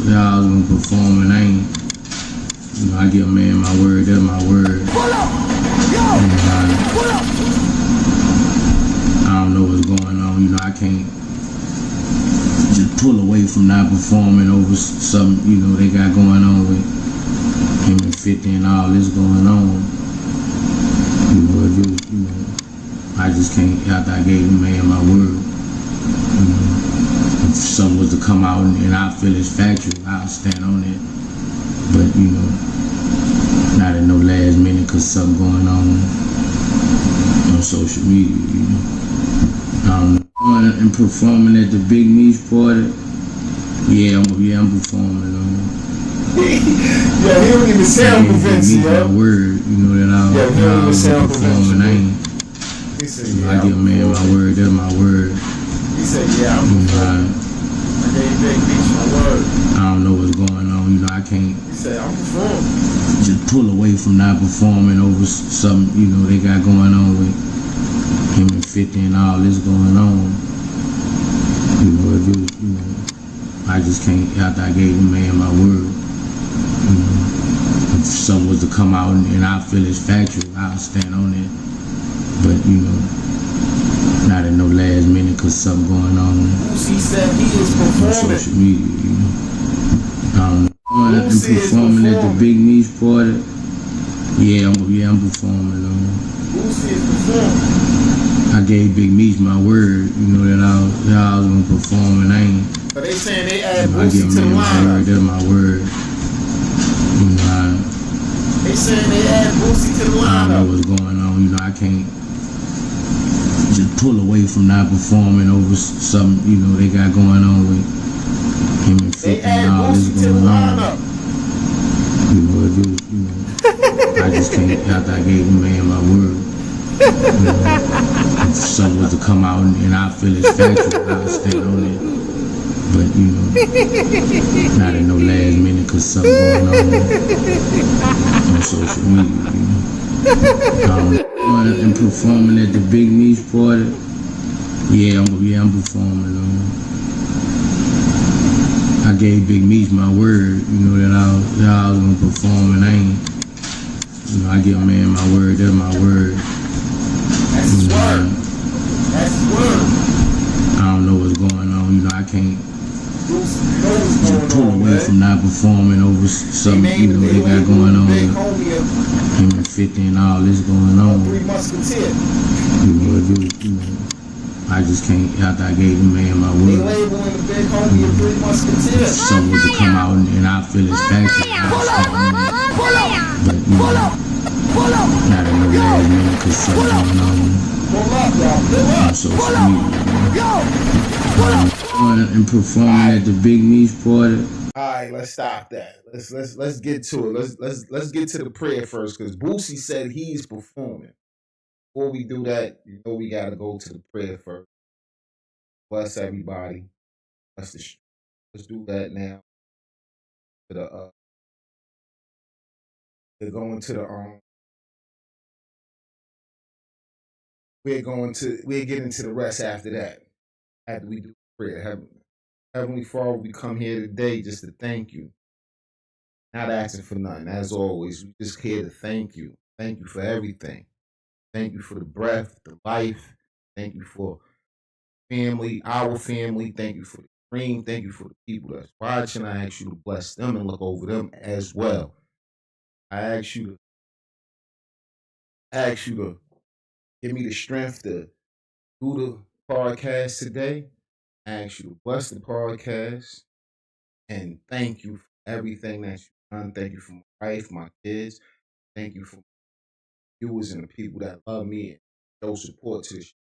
y'all gonna perform and I ain't, you know, I give a man my word, that's my word. I don't know what's going on, you know, I can't just pull away from not performing over something, you know, they got going on with him and 50 and all this going on. You know, if it, you know, I just can't, after I gave the man my word, you know, if something was to come out and I feel it's factual, I'll stand on it. But, you know, not at no last minute because something going on social media, you know. And performing at the Big Meech party, yeah, I'm performing. Yeah, he don't even sound convincing, my word, you know, that I'm performing. I ain't. He said, you know, I give a man my word, that's my word. He said, yeah, I'm performing. I gave Big Meech my word. I don't know what's going on, you know, I can't. He said, I'm performing. Just pull away from not performing over something, you know, they got going on with him and 50 and all this going on. You know, if it, you know, I just can't, after I gave the man my word, you know, if something was to come out and I feel it's factual, I'll stand on it. But, you know, not at no last minute because something going on social media, you know. And performing at the Big Meech party, yeah, I'm performing. BOOSIE is performing. I gave Big Meech my word, you know, that I was gonna perform and I ain't. But they saying they add you know, BOOSIE to the lineup. That's my word. You know, they saying they add BOOSIE to the lineup. I don't know what's going on, you know, I can't just pull away from not performing over something, you know, they got going on with him and 50 and all this going on. You know, if it, you know, I just can't, after I gave the man my word, you know, if something was to come out and I feel it's factual, I'll stand on it. But, you know, not at no last minute because something going on social media, you know. And performing at the Big Meech party, yeah, I'm performing. I gave Big Meech my word, you know, that I was gonna perform and I ain't. You know, I give a man my word, that's my word. That's his word. That's his word. I don't know what's going on, you know, I can't just pull away from not performing over something, you know, they got going on. Him and 50 and all this going on. 3 Musketeers. You know, if it, you know, I just can't, after I gave the man my word. They labeling the big homie a 3 Musketeers. If something was to come out and I feel it's factual, I'll stand on it. But, you know, not at no last minute because something going on social media. And performing at the Big Meech party. Alright, let's stop that. Let's get to it. Let's get to the prayer first, because BOOSIE said he's performing. Before we do that, you know we gotta go to the prayer first. Bless everybody. Let's do that now. To the we're going to the we're getting to the rest after that. After we do prayer. Heavenly Father, we come here today just to thank you. Not asking for nothing. As always, we just here to thank you. Thank you for everything. Thank you for the breath, the life. Thank you for family, our family. Thank you for the dream. Thank you for the people that's watching. I ask you to bless them and look over them as well. I ask you to give me the strength to do the podcast today. I ask you to bless the podcast and thank you for everything that you've done. Thank you for my wife, my kids. Thank you for viewers and the people that love me and show support to the show.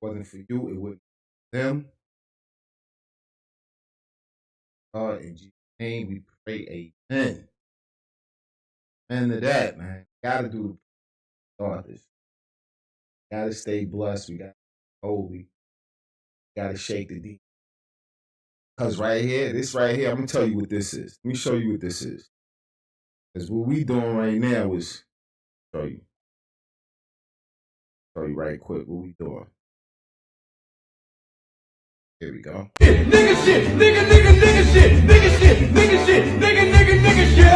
If it wasn't for you, it wouldn't be them. God, in Jesus' name we pray, amen. Amen to that, man. Gotta do this. Gotta stay blessed. We gotta be holy. Gotta shake the deep. Because right here, this right here, I'm gonna tell you what this is. Let me show you what this is. Because what we doing right now is show you right quick what we doing. Here we go. Nigga shit, nigga shit, nigga shit, nigga shit, nigga shit, nigga shit,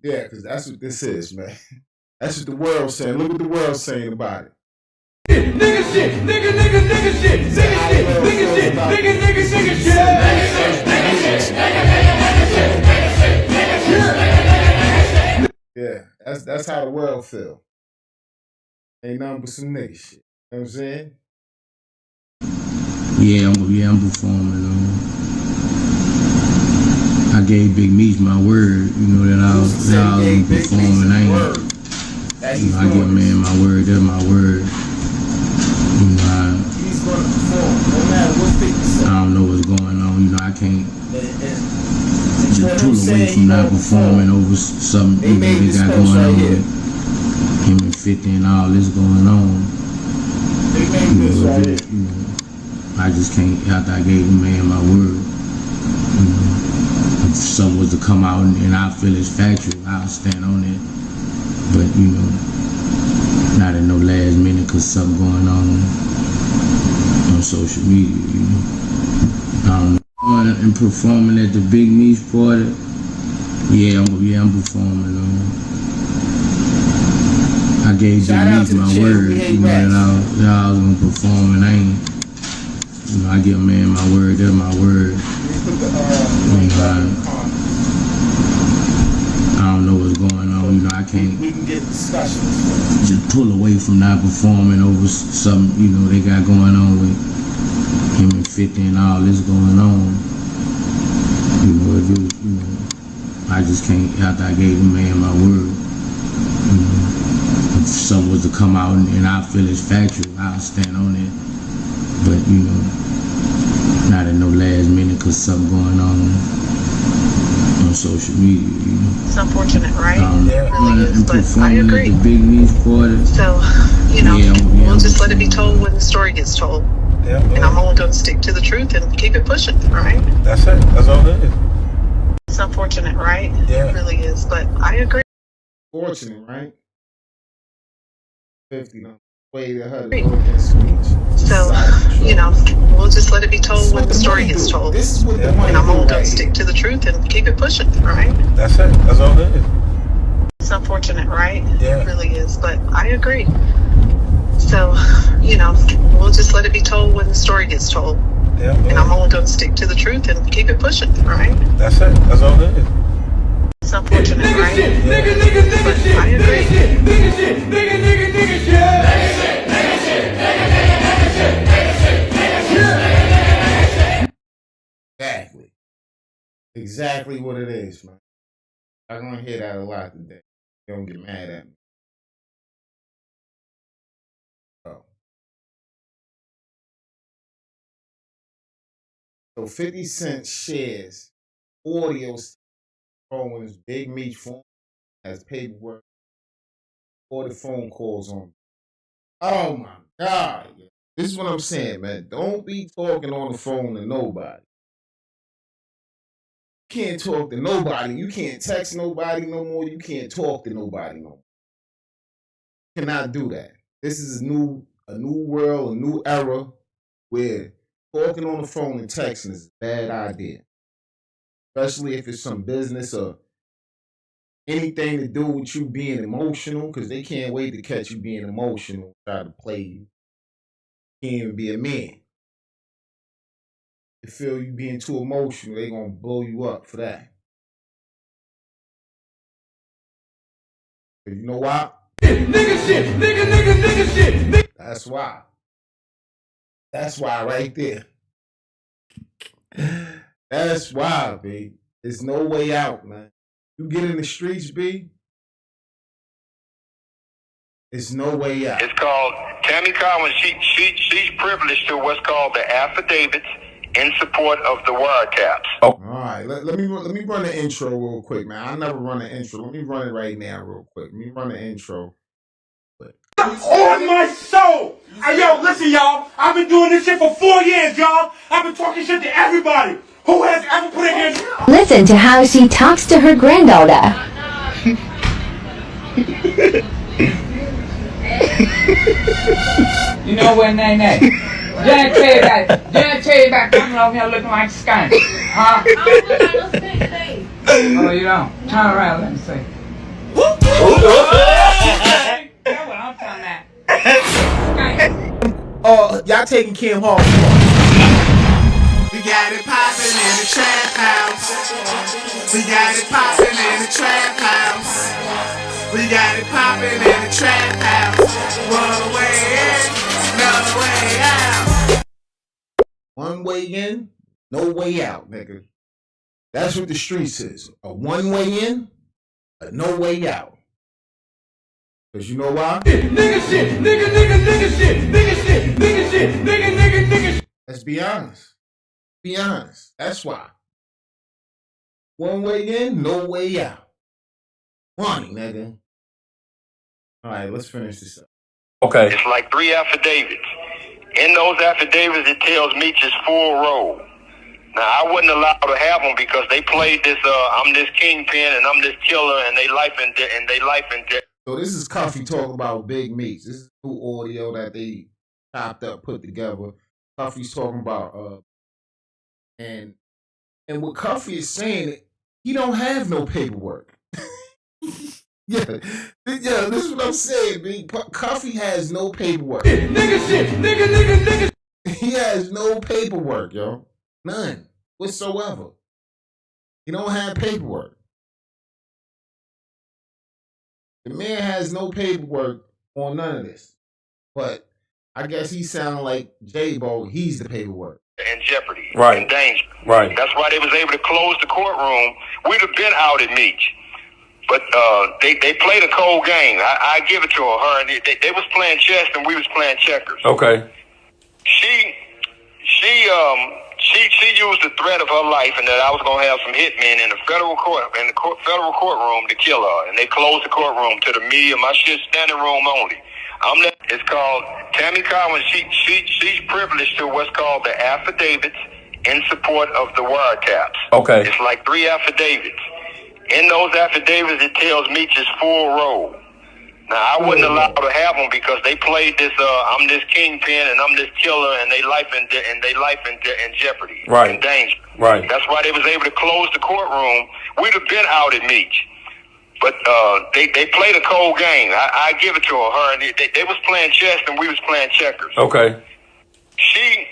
Yeah, because that's what this is, man. That's what the world's saying. Look what the world's saying about it. Nigga shit, nigga shit, nigga shit, nigga shit, nigga shit. Yeah, that's how the world feel. Ain't nothing but some nigga shit. You know what I'm saying? Yeah, I'm performing. I gave Big Meech my word, you know, that I was performing. I give man my word, that's my word. You know, He's gonna perform, no matter what people say. I don't know what's going on, you know, I can't just pull away from not performing over something, you know, they got going on with him and 50 and all this going on. I just can't, after I gave the man my word, you know, if something was to come out and I feel it's factual, I'll stand on it. But, you know, not in no last minute because something going on social media, you know. And performing at the Big Meech party, I'm performing. I gave Big Meech my word, you know, that I was gonna perform, and I ain't. You know, I give a man my word, that's my word. You know, I don't know what's going on, you know, I can't just pull away from not performing over something, you know, they got going on with him and 50 and all this going on. You know, I just can't, after I gave the man my word, you know, if something was to come out and I feel it's factual, I'll stand on it. But, you know, not in no last minute because something going on social media, you know. It's unfortunate, right? It really is, but I agree. The Big Meech party. So, you know, we'll just let it be told when the story gets told. Yeah, and I'm only going to stick to the truth and keep it pushing, right? That's it. That's all it is. It's unfortunate, right? Yeah. It really is, but I agree. Fortunate, right? 50, no way to her to go against speech. So, you know, we'll just let it be told when the story gets told. This is what the and I'm only going to stick to the truth and keep it pushing, right? That's it. That's all it is. It's unfortunate, right? Yeah. It really is, but I agree. So, you know, we'll just let it be told when the story gets told. Yeah. And I'm only going to stick to the truth and keep it pushing, right? That's it. That's all it is. It's unfortunate, right? Shit, but shit, I agree. Nigga shit, nigga shit. Exactly what it is, man. I'm gonna hear that a lot today. You don't get mad at me. Oh. So 50 Cent shares audio on his Big Meech phone as paperwork or the phone calls on. Oh my God. This is what I'm saying, man. Don't be talking on the phone to nobody. You can't talk to nobody. You can't text nobody no more. You can't talk to nobody no more. You cannot do that. This is a new world, a new era where talking on the phone and texting is a bad idea. Especially if it's some business or anything to do with you being emotional, because they can't wait to catch you being emotional, try to play you. You can't even be a man. They feel you being too emotional, they gonna blow you up for that. You know why? Nigga shit, nigga shit. That's why. That's why right there. That's why, B. There's no way out, man. You get in the streets, B. There's no way out. It's called Tammy Collins. She's privileged to what's called the affidavits in support of the wiretaps. Oh. All right, let me run the intro real quick, man. I never run the intro. Let me run it right now real quick. Let me run the intro. On my soul! Hey, yo, listen, y'all. I've been doing this shit for 4 years, y'all. I've been talking shit to everybody who has ever put in here. Listen to how she talks to her granddaughter. You know what, Nay? Did I tell you about coming over here looking like a skunk? Huh? I don't look like no stink thing. Oh, you don't? Turn around, let me see. That's what I'm talking about. Oh, y'all taking Kim home. We got it poppin' in the trap house. We got it poppin' in the trap house. We got it poppin' in the trap house. One way in, no way out. One way in, no way out, nigga. That's what the streets is. A one way in, a no way out. Cause you know why? Nigga shit, nigga shit, nigga shit, nigga shit, nigga shit. Let's be honest. Be honest. That's why. One way in, no way out. Money, nigga. All right, let's finish this up. Okay. It's like 3 affidavits. In those affidavits, it tells Meech's full role. Now, I wouldn't allow to have them because they played this, I'm this kingpin and I'm this killer and they life in debt. So this is CUFFY talking about Big Meech. This is new audio that they chopped up, put together. CUFFY's talking about, and what CUFFY is saying, he don't have no paperwork. Yeah, this is what I'm saying, B. CUFFY has no paperwork. Nigga shit, nigga. He has no paperwork, yo. None whatsoever. He don't have paperwork. The man has no paperwork on none of this. But I guess he sounded like J-Bo. He's the paperwork. In jeopardy. Right. In danger. Right. That's why they was able to close the courtroom. We'd have been out at Meech. But they played a cold game. I give it to her. And they was playing chess and we was playing checkers. Okay. She used the threat of her life and that I was gonna have some hitmen in the federal courtroom to kill her. And they closed the courtroom to the media. My shit standing room only. It's called Tammy Collins. She's privileged to what's called the affidavits in support of the wiretaps. Okay. It's like 3 affidavits. In those affidavits, it tells Meech's full role. Now, I wouldn't allow to have them because they played this, I'm this kingpin and I'm this killer and they life in jeopardy. Right. In danger. Right. That's why they was able to close the courtroom. We'd have been out at Meech. But they played a cold game. I give it to her. And they was playing chess and we was playing checkers. Okay. She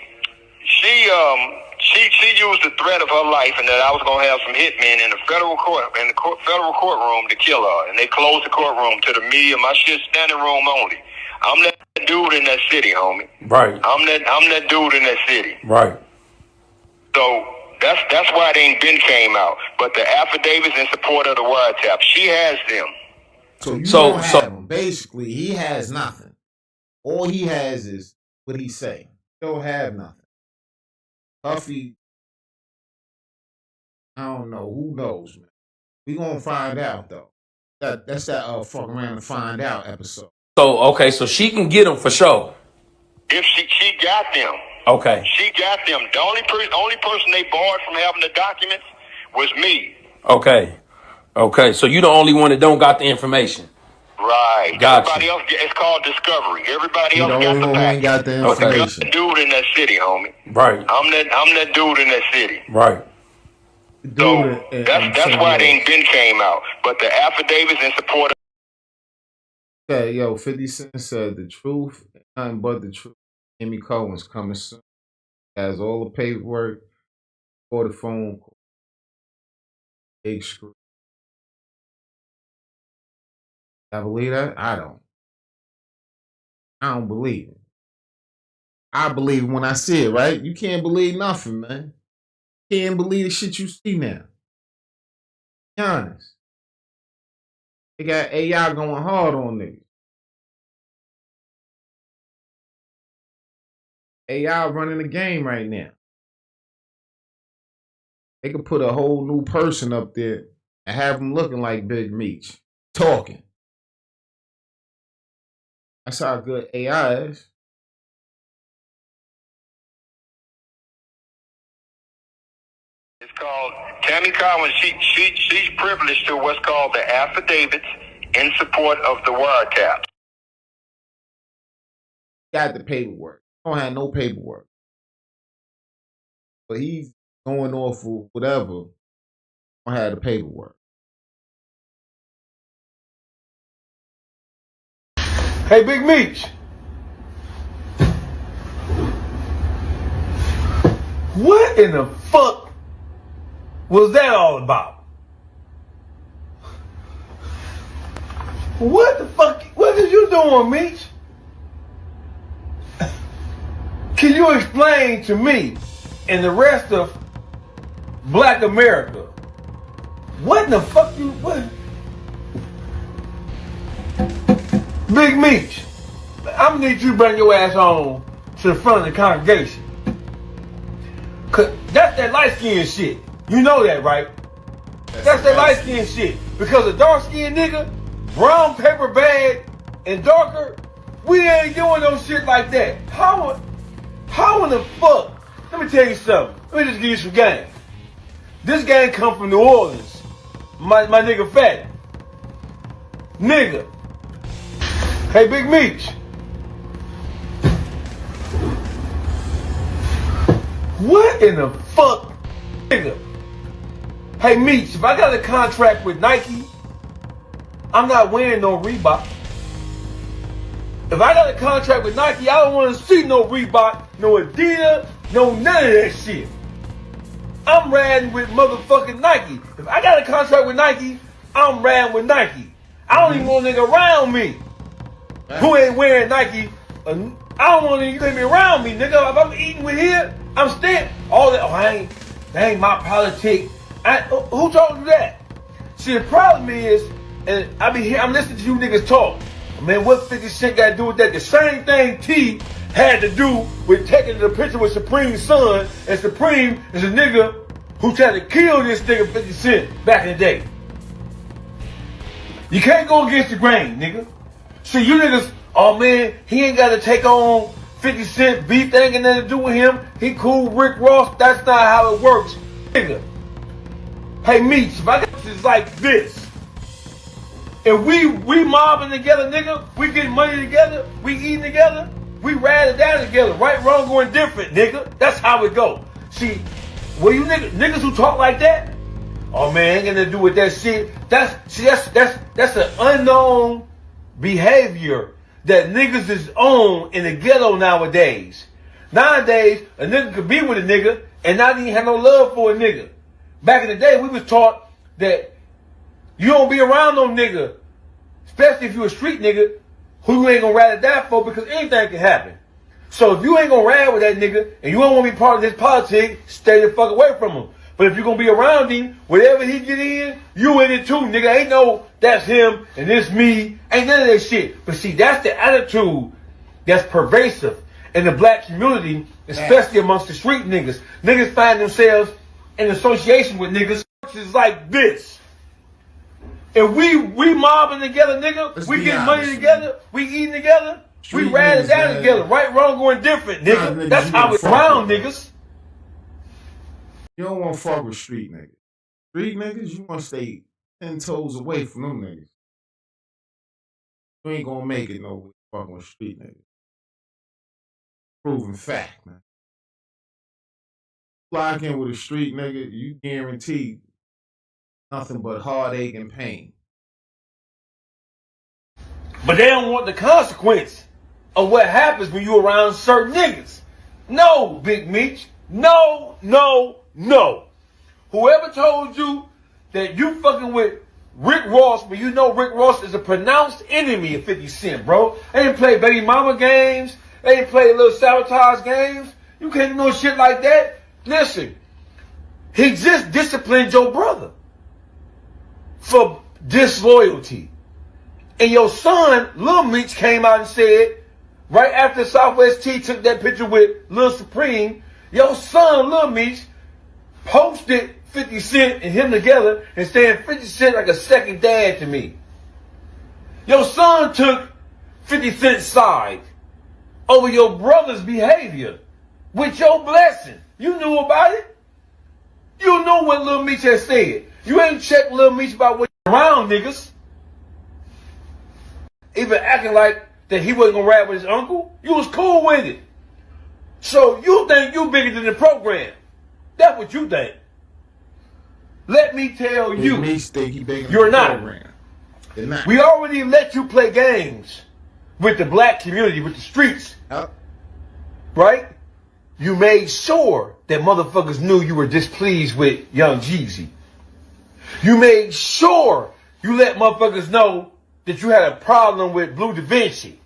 used the threat of her life and that I was gonna have some hitmen in the federal courtroom to kill her. And they closed the courtroom to the media. My shit standing room only. I'm that dude in that city, homie. Right. I'm that dude in that city. Right. So that's why it ain't been came out. But the affidavits in support of the wiretap, she has them. So you don't have him. Basically, he has nothing. All he has is what he say. He don't have nothing. CUFFY, I don't know. Who knows, man? We gonna find out though. That's that fuck around and find out episode. So okay, so she can get them for sure. If she got them. Okay. She got them. The only person they barred from having the documents was me. Okay. Okay. So you the only one that don't got the information. Right. Gotcha. Everybody else, it's called discovery. Everybody else got the package. Got the information. I'm the dude in that city, homie. Right. I'm that dude in that city. Right. So that's why it ain't been came out. But the affidavits in support of. Okay, yo, 50 Cent said the truth, nothing but the truth. Amy Cohen's coming soon. Has all the paperwork for the phone call. Big screw. I believe that? I don't believe it. I believe it when I see it, right? You can't believe nothing, man. You can't believe the shit you see now. Be honest. They got AI going hard on niggas. AI running the game right now. They could put a whole new person up there and have them looking like Big Meech. Talking. That's how good AI is. It's called Tammy Collins. She's privileged to what's called the affidavits in support of the wiretaps. got the paperwork. Don't have no paperwork. But he's going off of whatever. Don't have the paperwork. Hey, Big Meech. What in the fuck was that all about? What the fuck? What are you doing, Meech? Can you explain to me and the rest of Black America what in the fuck you what? Big Meech, I'm gonna need you to bring your ass on to the front of the congregation. Cause that's that light skin shit. You know that, right? That's that light skin shit. Because a dark skinned nigga, brown paper bag, and darker, we ain't doing no shit like that. How in the fuck? Let me tell you something. Let me just give you some game. This game come from New Orleans. My nigga Fat. Nigga. Hey, Big Meech. What in the fuck? Nigga. Hey, Meech, if I got a contract with Nike, I'm not wearing no Reebok. If I got a contract with Nike, I don't want to see no Reebok, no Adidas, no none of that shit. I'm riding with motherfucking Nike. If I got a contract with Nike, I'm riding with Nike. I don't even want a nigga around me who ain't wearing Nike. I don't want you to be around me, nigga. If I'm eating with here, I'm staying. All that, that ain't my politic. Who told you that? See, the problem is, and I'm listening to you niggas talk. Man, what 50 Cent got to do with that? The same thing T had to do with taking the picture with Supreme's son, and Supreme is a nigga who tried to kill this nigga 50 Cent back in the day. You can't go against the grain, nigga. See, you niggas, oh man, he ain't got to take on 50 Cent beef. That ain't got nothing to do with him. He cool Rick Ross. That's not how it works, nigga. Hey, Meech, if I got this like this, and we mobbing together, nigga, we getting money together, we eating together, we riding down together, right, wrong, going different, nigga. That's how it go. See, well, you niggas who talk like that, oh man, ain't gonna do with that shit. That's an unknown behavior that niggas is on in the ghetto nowadays. Nowadays, a nigga could be with a nigga and not even have no love for a nigga. Back in the day, we was taught that you don't be around no nigga, especially if you a street nigga, who you ain't gonna ride or die for, because anything can happen. So if you ain't gonna ride with that nigga and you don't want to be part of this politics, stay the fuck away from him. But if you're gonna be around him, whatever he get in, you in it too, nigga. Ain't no that's him and this me. Ain't none of that shit. But see, that's the attitude that's pervasive in the black community, especially amongst the street niggas. Niggas find themselves in association with niggas like this. And we mobbing together, nigga. We getting money together. We eating together. We riding down together. Right, wrong, going different, nigga. That's how it's around, niggas. You don't want to fuck with street niggas. Street niggas, you want to stay 10 toes away from them niggas. You ain't gonna make it no way fucking with street niggas. Proven fact, man. Lock in with a street nigga, you guarantee nothing but heartache and pain. But they don't want the consequence of what happens when you around certain niggas. No, Big Meech. No, no, no. Whoever told you that you fucking with Rick Ross, but you know Rick Ross is a pronounced enemy of 50 Cent, bro. They didn't play baby mama games. They didn't play little sabotage games. You can't do no shit like that. Listen, he just disciplined your brother for disloyalty. And your son, Lil Meech, came out and said, right after Southwest T took that picture with Lil Supreme, your son, Lil Meech, posted 50 Cent and him together and saying 50 Cent like a second dad to me. Your son took 50 Cent's side over your brother's behavior with your blessing. You knew about it. You knew what Lil Meech had said. You ain't checked Lil Meech about what around niggas. Even acting like that he wasn't gonna rap with his uncle? You was cool with it. So you think you bigger than the program. That's what you think. Let me tell you, you're not. We already let you play games with the black community, with the streets. Right? You made sure that motherfuckers knew you were displeased with Young Jeezy. You made sure you let motherfuckers know that you had a problem with Blue Da Vinci.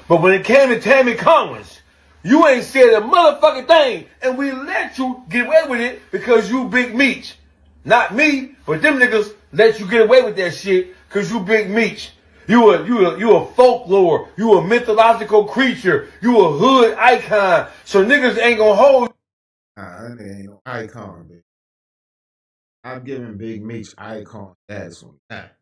But when it came to Tammy Collins, you ain't said a motherfucking thing, and we let you get away with it because you Big Meech. Not me, but them niggas let you get away with that shit because you Big Meech. You a folklore. You a mythological creature. You a hood icon. So niggas ain't gonna hold. That nigga ain't no icon, bitch. I'm giving Big Meech icon status on that.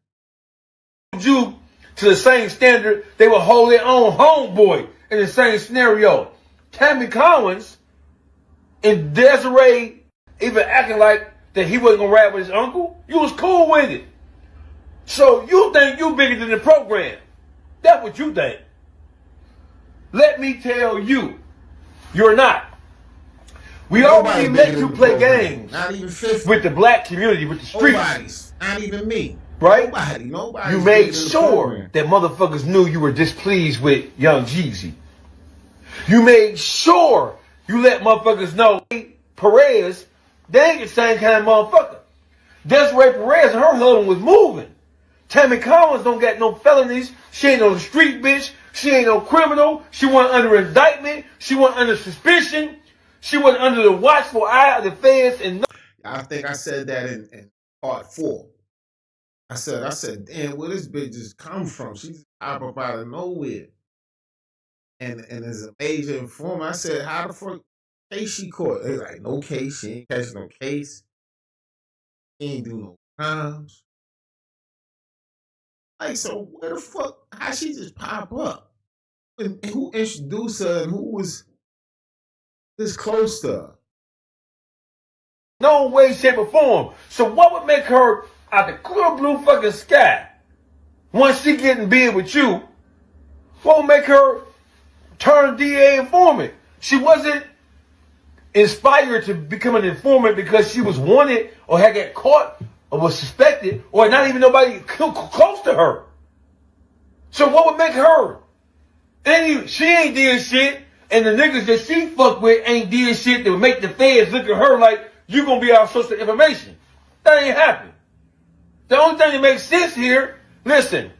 You to the same standard they will hold their own homeboy in the same scenario. Tammy Collins and Desiree even acting like that he wasn't gonna rap with his uncle. You was cool with it. So you think you bigger than the program. That's what you think. Let me tell you, you're not. We already let you play games with the black community, with the streets. Nobody's. Not even me. Right? Nobody. You made sure that motherfuckers knew you were displeased with Young Jeezy. You made sure you let motherfuckers know Perez, they ain't the same kind of motherfucker. Desiree Perez and her husband was moving. Tammy Collins don't got no felonies. She ain't no street bitch. She ain't no criminal. She wasn't under indictment. She wasn't under suspicion. She wasn't under the watchful eye of the feds. And I think I said that in part 4. I said, damn, where this bitch just come from? She's pop up out of nowhere. And as a major informant, I said, how the fuck case she caught? They like, no case. She ain't catch no case. She ain't do no crimes. Like, so where the fuck, how she just pop up? And who introduced her and who was this close to her? no way, shape, or form. So what would make her out the clear blue fucking sky, once she get in bed with you, what would make her turn DA informant? She wasn't inspired to become an informant because she was wanted or had got caught or was suspected or not even nobody close to her. So what would make her? And she ain't did shit, and the niggas that she fuck with ain't did shit that would make the feds look at her like you gonna be our source of information. That ain't happening. The only thing that makes sense here, listen,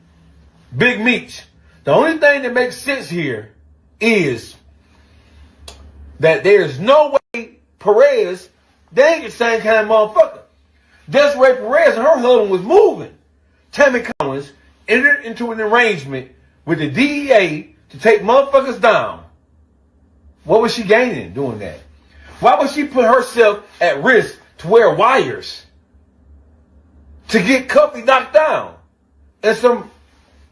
Big Meech, the only thing that makes sense here is that there's no way Perez, they ain't the same kind of motherfucker. Desiree Perez and her husband was moving. Tammy Collins entered into an arrangement with the DEA to take motherfuckers down. What was she gaining doing that? Why would she put herself at risk to wear wires to get CUFFY knocked down and some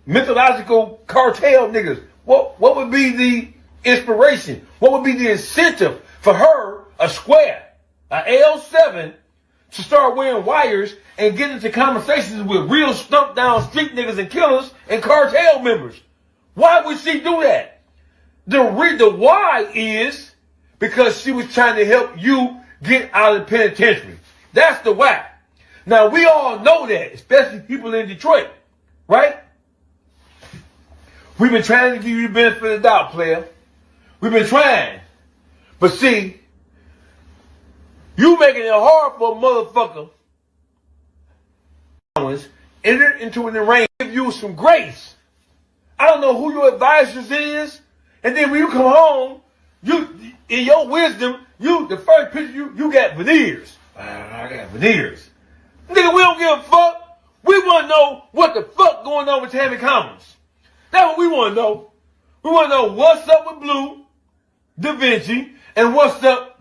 mythological cartel niggas? What would be the inspiration? What would be the incentive for her, a square, a L7, to start wearing wires and get into conversations with real stumped down street niggas and killers and cartel members? Why would she do that? The why is because she was trying to help you get out of the penitentiary. That's the why. Now, we all know that, especially people in Detroit, right? We've been trying to give you the benefit of the doubt, player. We've been trying. But see, you making it hard for a motherfucker enter into an arrangement, give you some grace. I don't know who your advisors is, and then when you come home, you, in your wisdom, the first picture you got veneers. I got veneers. Nigga, we don't give a fuck. We want to know what the fuck going on with Tammy Collins. That's what we want to know. We want to know what's up with Blue Da Vinci and what's up.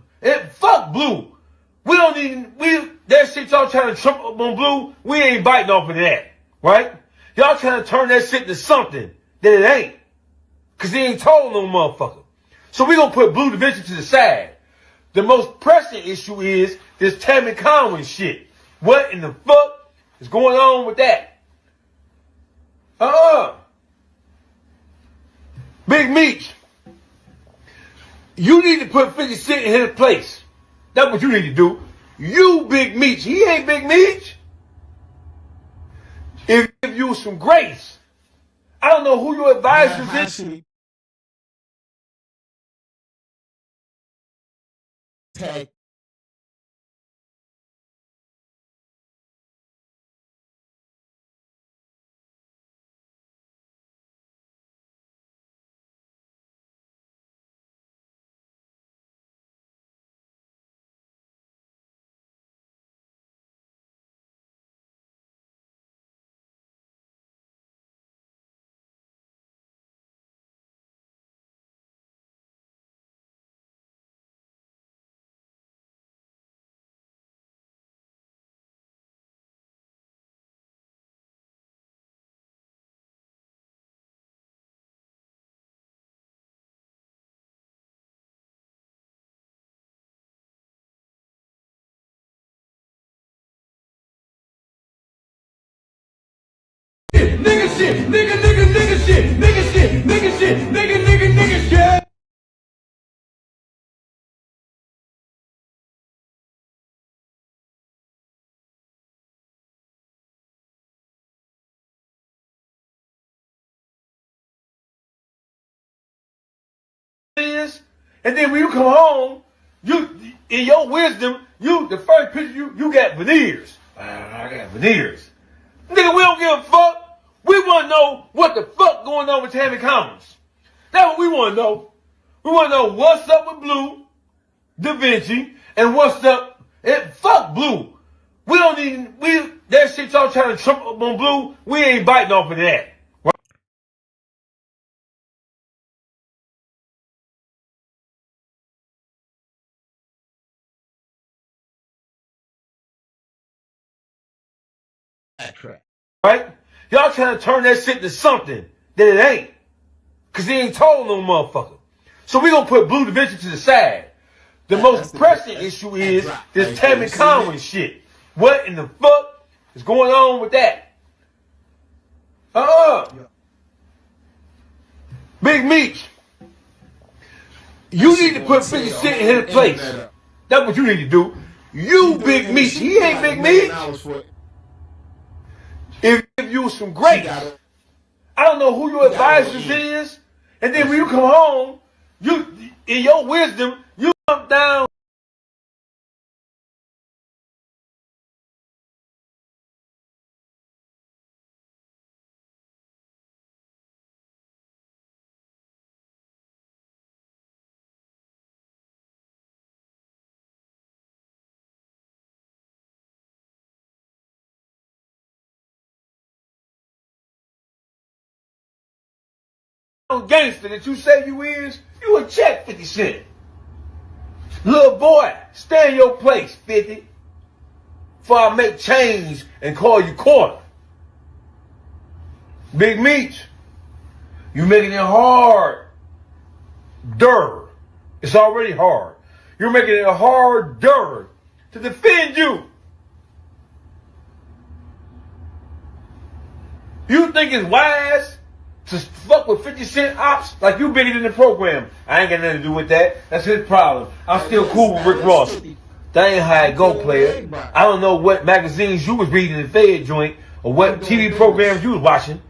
Fuck Blue. We don't even, that shit y'all trying to trump up on Blue, we ain't biting off of that. Right? Y'all trying to turn that shit into something that it ain't. Cause he ain't told no motherfucker. So we gonna put Blue Da Vinci to the side. The most pressing issue is this Tammy Collins shit. What in the fuck is going on with that? Big Meech, you need to put 50 Cent in his place. That's what you need to do. You, Big Meech. He ain't Big Meech. If you some grace. I don't know who your advisors is. Tag. Nigga shit, nigga shit, nigga shit, nigga shit, nigga shit. And then when you come home, you in your wisdom, the first picture you got veneers. I got veneers. Nigga, we don't give a fuck. We want to know what the fuck going on with Tammy Commons. That's what we want to know. We want to know what's up with Blue, Da Vinci, and what's up. Fuck Blue. We don't need, that shit y'all trying to trump up on Blue, we ain't biting off of that. Right? Y'all trying to turn that shit to something that it ain't. Cause he ain't told no motherfucker. So we gonna put Blue Da Vinci to the side. The most pressing issue is this Tammy Conway shit. What in the fuck is going on with that? Big Meech, you need to put 50 Cent in his place. That's what you need to do. You, Big Meech. He ain't Big Meech. If you some grace. I don't know who your advisors is. And then when you come home, in your wisdom, you come down. Gangster that you say you is, you a check 50 Cent. Little boy, stay in your place, 50. Before I make change and call you corner. Big Meech, you making it hard. It's already hard. You're making it harder to defend you. You think it's wise to fuck with 50 Cent ops like you bigger than the program? I ain't got nothing to do with that. That's his problem. I'm still cool with Rick Ross. That ain't how it go, player. I don't know what magazines you was reading in the Fed joint or what TV programs you was watching.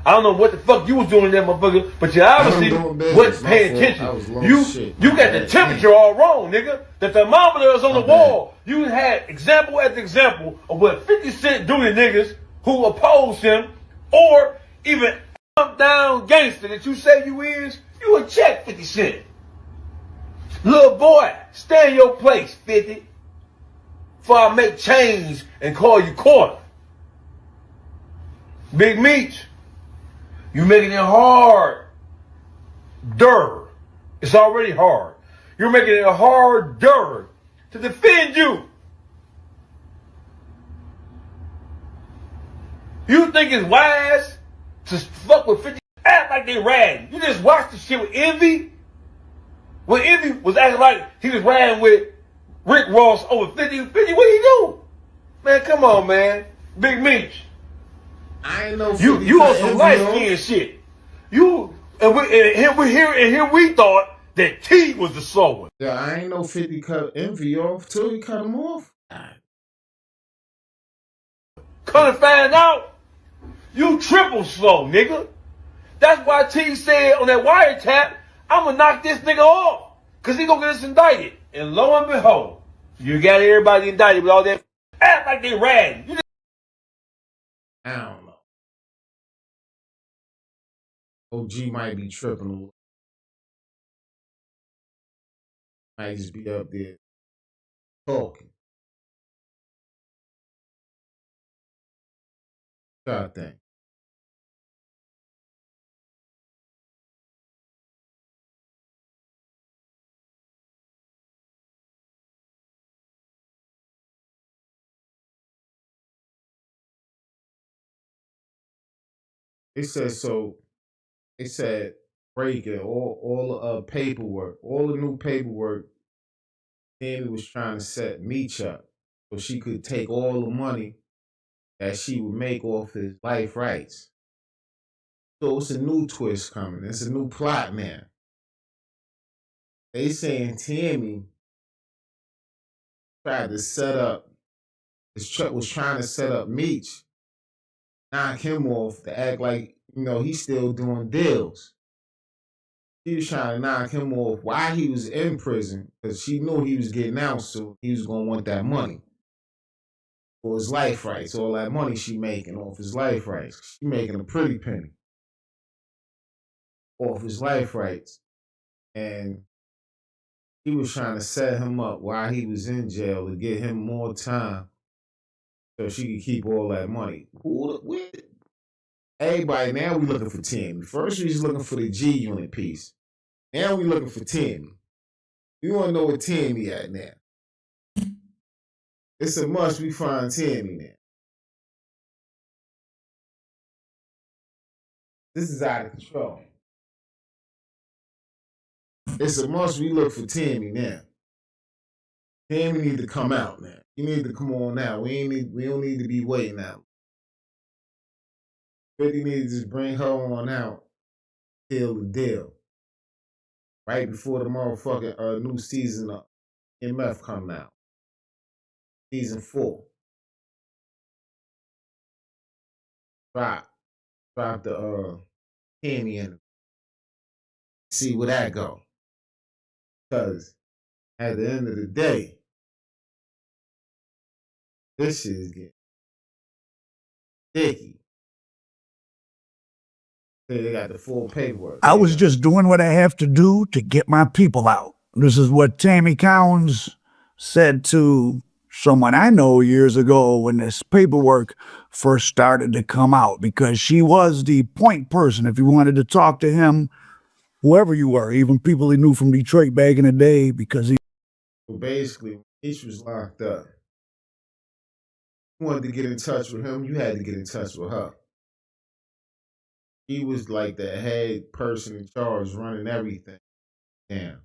I don't know what the fuck you was doing in that motherfucker, but you obviously wasn't paying attention. You got the temperature all wrong, nigga. The thermometer is on the wall. You had example after example of what 50 Cent do to niggas who oppose him, or even down gangster that you say you is, you a check 50 Cent. Little boy, stay in your place, 50. Before I make change and call you corner. Big Meech, you making it harder. It's already hard. You're making it harder to defend you. You think it's wise to fuck with 50, act like they riding? You just watch the shit with Envy. When Envy was acting like he was riding with Rick Ross over 50, what he do? Man, come on, man. Big Meech. I ain't know you on some Lightskin shit. You And here we thought that T was the slow one. Yeah, I ain't know 50 cut Envy off till he cut him off. Couldn't find out. You triple slow, nigga. That's why T said on that wiretap, I'm gonna knock this nigga off. Cause he gonna get us indicted. And lo and behold, you got everybody indicted with all that act like they ratting. I don't know. OG might be tripping a little. Might just be up there talking. God thing. They said so. They said break it all the paperwork, all the new paperwork. Tammy was trying to set Meech up so she could take all the money that she would make off his life rights. So it's a new twist coming. It's a new plot now. They saying Tammy tried to set up. Was trying to set up Meech, knock him off to act like he's still doing deals. She was trying to knock him off while he was in prison because she knew he was getting out, so he was going to want that money for his life rights. All that money she making off his life rights. She making a pretty penny off his life rights. And he was trying to set him up while he was in jail to get him more time so she could keep all that money. Everybody, now we looking for Tammy. First we was looking for the G Unit piece. Now we looking for Tammy. We want to know where Tammy at now. It's a must we find Tammy now. This is out of control. It's a must we look for Tammy now. Tammy need to come out now. You need to come on now. We don't need to be waiting out. 50 need to just bring her on out. Seal the deal. Right before the motherfucking new season of BMF come out. Season 4. Drop the Tammy in. See where that go. Because at the end of the day, this shit is getting sticky. They got the full paperwork. I was just doing what I have to do to get my people out. This is what Tammy Collins said to someone I know years ago when this paperwork first started to come out, because she was the point person if you wanted to talk to him, whoever you were, even people he knew from Detroit back in the day, because he... So basically, when Meech was locked up, you wanted to get in touch with him, you had to get in touch with her. He was like the head person in charge, running everything. Damn.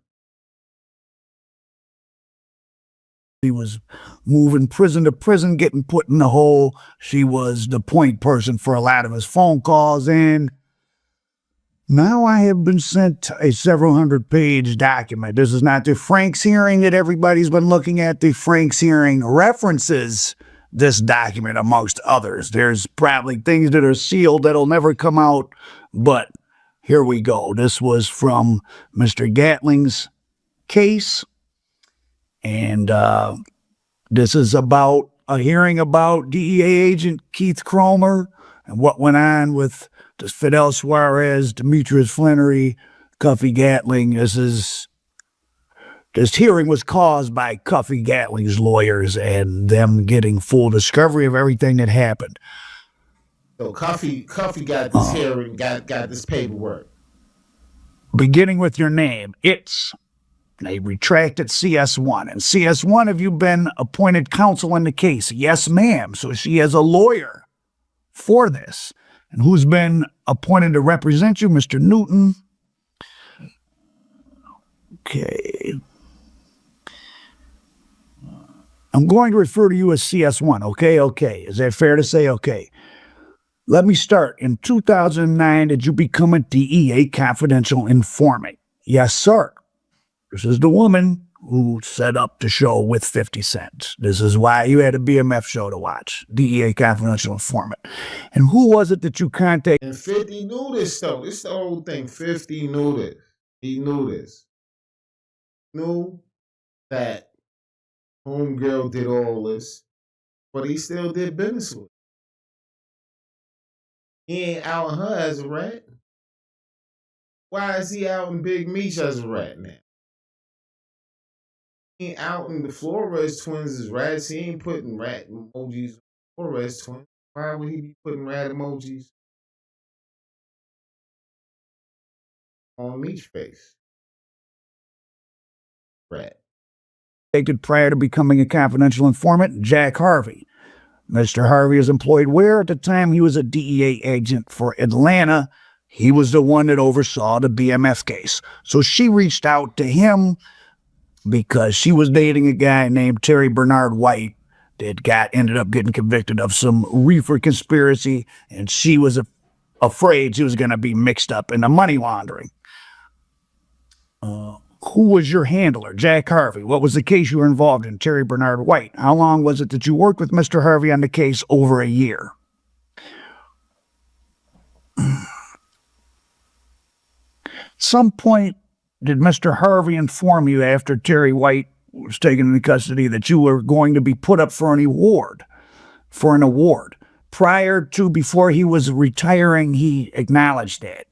He was moving prison to prison, getting put in the hole. She was the point person for a lot of his phone calls. And now I have been sent a several hundred-page document. This is not the Franks hearing that everybody's been looking at. The Franks hearing references this document, amongst others. There's probably things that are sealed that'll never come out, but here we go. This was from Mr. Gatling's case, and this is about a hearing about DEA agent Keith Cromer and what went on with Fidel Suarez, Demetrius Flannery, Cuffy Gatling. This hearing was caused by Cuffy Gatling's lawyers and them getting full discovery of everything that happened. So Cuffy got this hearing, got this paperwork. Beginning with your name, it's a retracted CS1. And CS1, have you been appointed counsel in the case? Yes, ma'am. So she has a lawyer for this. And who's been appointed to represent you? Mr. Newton. Okay. I'm going to refer to you as CS1, okay? Okay. Is that fair to say? Okay. Let me start. In 2009, did you become a DEA confidential informant? Yes, sir. This is the woman who set up the show with 50 Cent. This is why you had a BMF show to watch, DEA confidential informant. And who was it that you contacted? And 50 knew this, though. This the whole thing. 50 knew this. He knew this. Knew that homegirl did all this, but he still did business with her. He ain't outing her as a rat. Why is he outing Big Meech as a rat now? He ain't outing the Flores twins as rats. He ain't putting rat emojis on Flores twins. Why would he be putting rat emojis on Meech's face? Rat. Prior to becoming a confidential informant? Jack Harvey. Mr. Harvey is employed where? At the time, he was a DEA agent for Atlanta. He was the one that oversaw the BMF case. So she reached out to him because she was dating a guy named Terry Bernard White that ended up getting convicted of some reefer conspiracy, and she was afraid she was going to be mixed up in the money laundering. Who was your handler? Jack Harvey. What was the case you were involved in? Terry Bernard White. How long was it that you worked with Mr. Harvey on the case? Over a year. At some point, did Mr. Harvey inform you after Terry White was taken into custody that you were going to be put up for an award? Before he was retiring, he acknowledged that.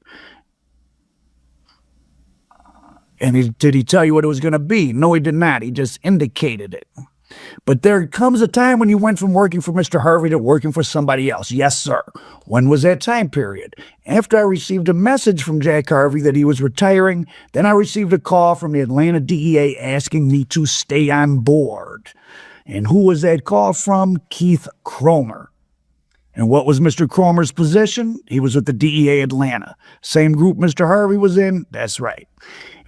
And did he tell you what it was going to be? No, he did not. He just indicated it. But there comes a time when you went from working for Mr. Harvey to working for somebody else. Yes, sir. When was that time period? After I received a message from Jack Harvey that he was retiring, then I received a call from the Atlanta DEA asking me to stay on board. And who was that call from? Keith Cromer. And what was Mr. Cromer's position? He was with the DEA Atlanta. Same group Mr. Harvey was in? That's right.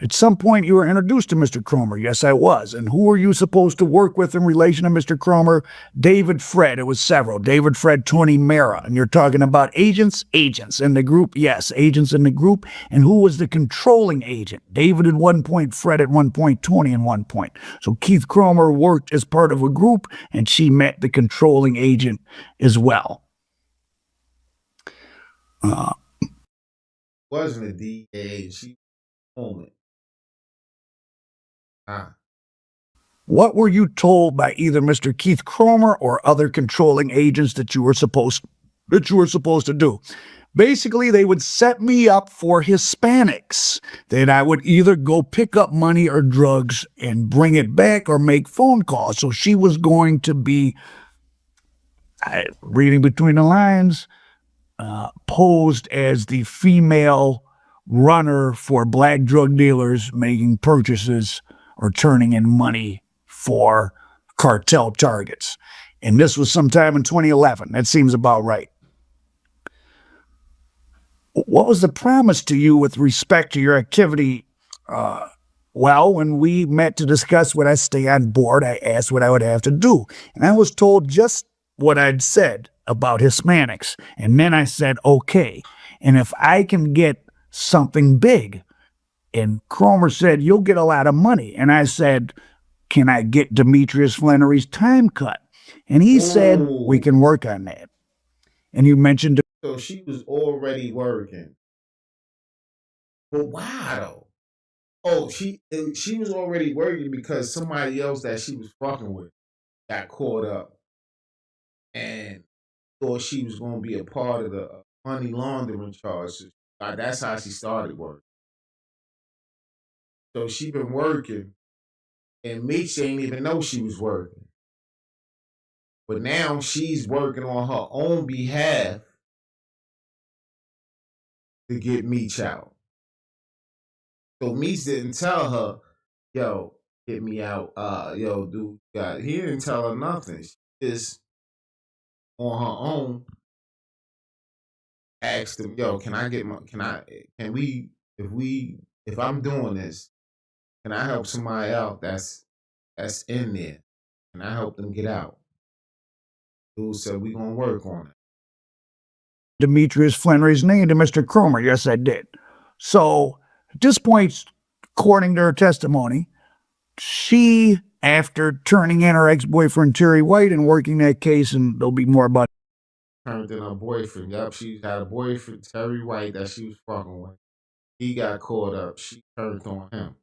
At some point, you were introduced to Mr. Cromer. Yes, I was. And who were you supposed to work with in relation to Mr. Cromer? David Fred. It was several. David Fred, Tony Mera. And you're talking about agents? Agents. In the group? Yes, agents in the group. And who was the controlling agent? David at one point, Fred at one point, Tony at one point. So Keith Cromer worked as part of a group, and she met the controlling agent as well. Wasn't a DEA. She owned it. What were you told by either Mr. Keith Cromer or other controlling agents that you were supposed to do? Basically, they would set me up for Hispanics. That I would either go pick up money or drugs and bring it back or make phone calls. So she was going to be, reading between the lines, posed as the female runner for black drug dealers making purchases or turning in money for cartel targets. And this was sometime in 2011. That seems about right. What was the promise to you with respect to your activity? Well, when we met to discuss would I stay on board, I asked what I would have to do. And I was told just what I'd said about Hispanics. And then I said, okay. And if I can get something big, and Cromer said, you'll get a lot of money. And I said, can I get Demetrius Flannery's time cut? And he said, we can work on that. And you mentioned... So she was already working. But why, though? Oh, she was already working because somebody else that she was fucking with got caught up and thought she was going to be a part of the money laundering charges. That's how she started working. So she been working, and Meech didn't even know she was working. But now she's working on her own behalf to get Meech out. So Meech didn't tell her, yo, get me out. Yo, dude, he didn't tell her nothing. She just on her own asked him, yo, if I'm doing this, can I help somebody out that's in there? Can I help them get out? Dude said, we gonna work on it. Demetrius Flannery's name to Mr. Cromer. Yes, I did. So at this point, according to her testimony, she, after turning in her ex-boyfriend Terry White and working that case, and there'll be more about Turned in her boyfriend. Yup, she had a boyfriend, Terry White, that she was fucking with. He got caught up. She turned on him.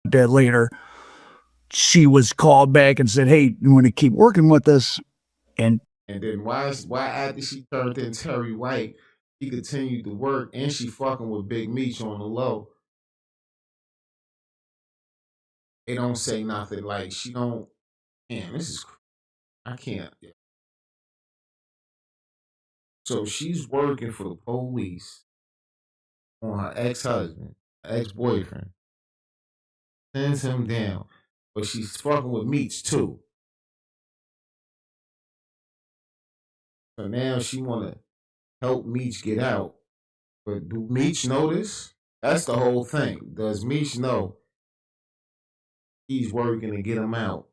that later. She was called back and said, hey, you want to keep working with us? And then why after she turned in Terry White, she continued to work and she fucking with Big Meech on the low. They don't say nothing. Like, she don't, damn, this is, I can't. So she's working for the police on her ex-husband, ex-boyfriend. Sends him down. But she's fucking with Meech too. So now she wanna help Meech get out. But do Meech know this? That's the whole thing. Does Meech know he's working to get him out?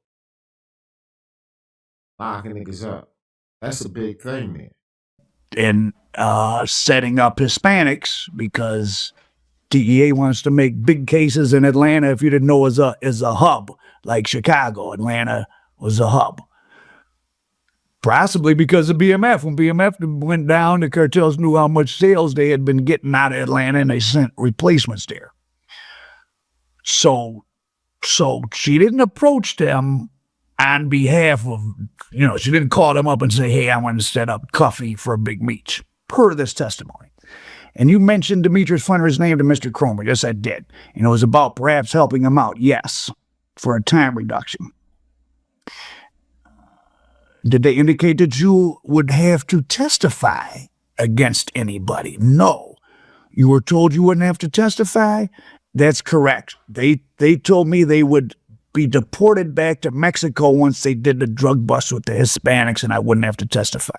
Locking niggas up. That's a big thing, man. And setting up Hispanics, because DEA wants to make big cases in Atlanta. If you didn't know, is a hub like Chicago. Atlanta was a hub. Possibly because of BMF. When BMF went down, the cartels knew how much sales they had been getting out of Atlanta, and they sent replacements there. So she didn't approach them on behalf of, she didn't call them up and say, hey, I want to set up CUFFY for a Big Meech, per this testimony. And you mentioned Demetrius Flannery's name to Mr. Cromer. Yes, I did. And it was about perhaps helping him out. Yes, for a time reduction. Did they indicate that you would have to testify against anybody? No. You were told you wouldn't have to testify? That's correct. They told me they would be deported back to Mexico once they did the drug bust with the Hispanics, and I wouldn't have to testify.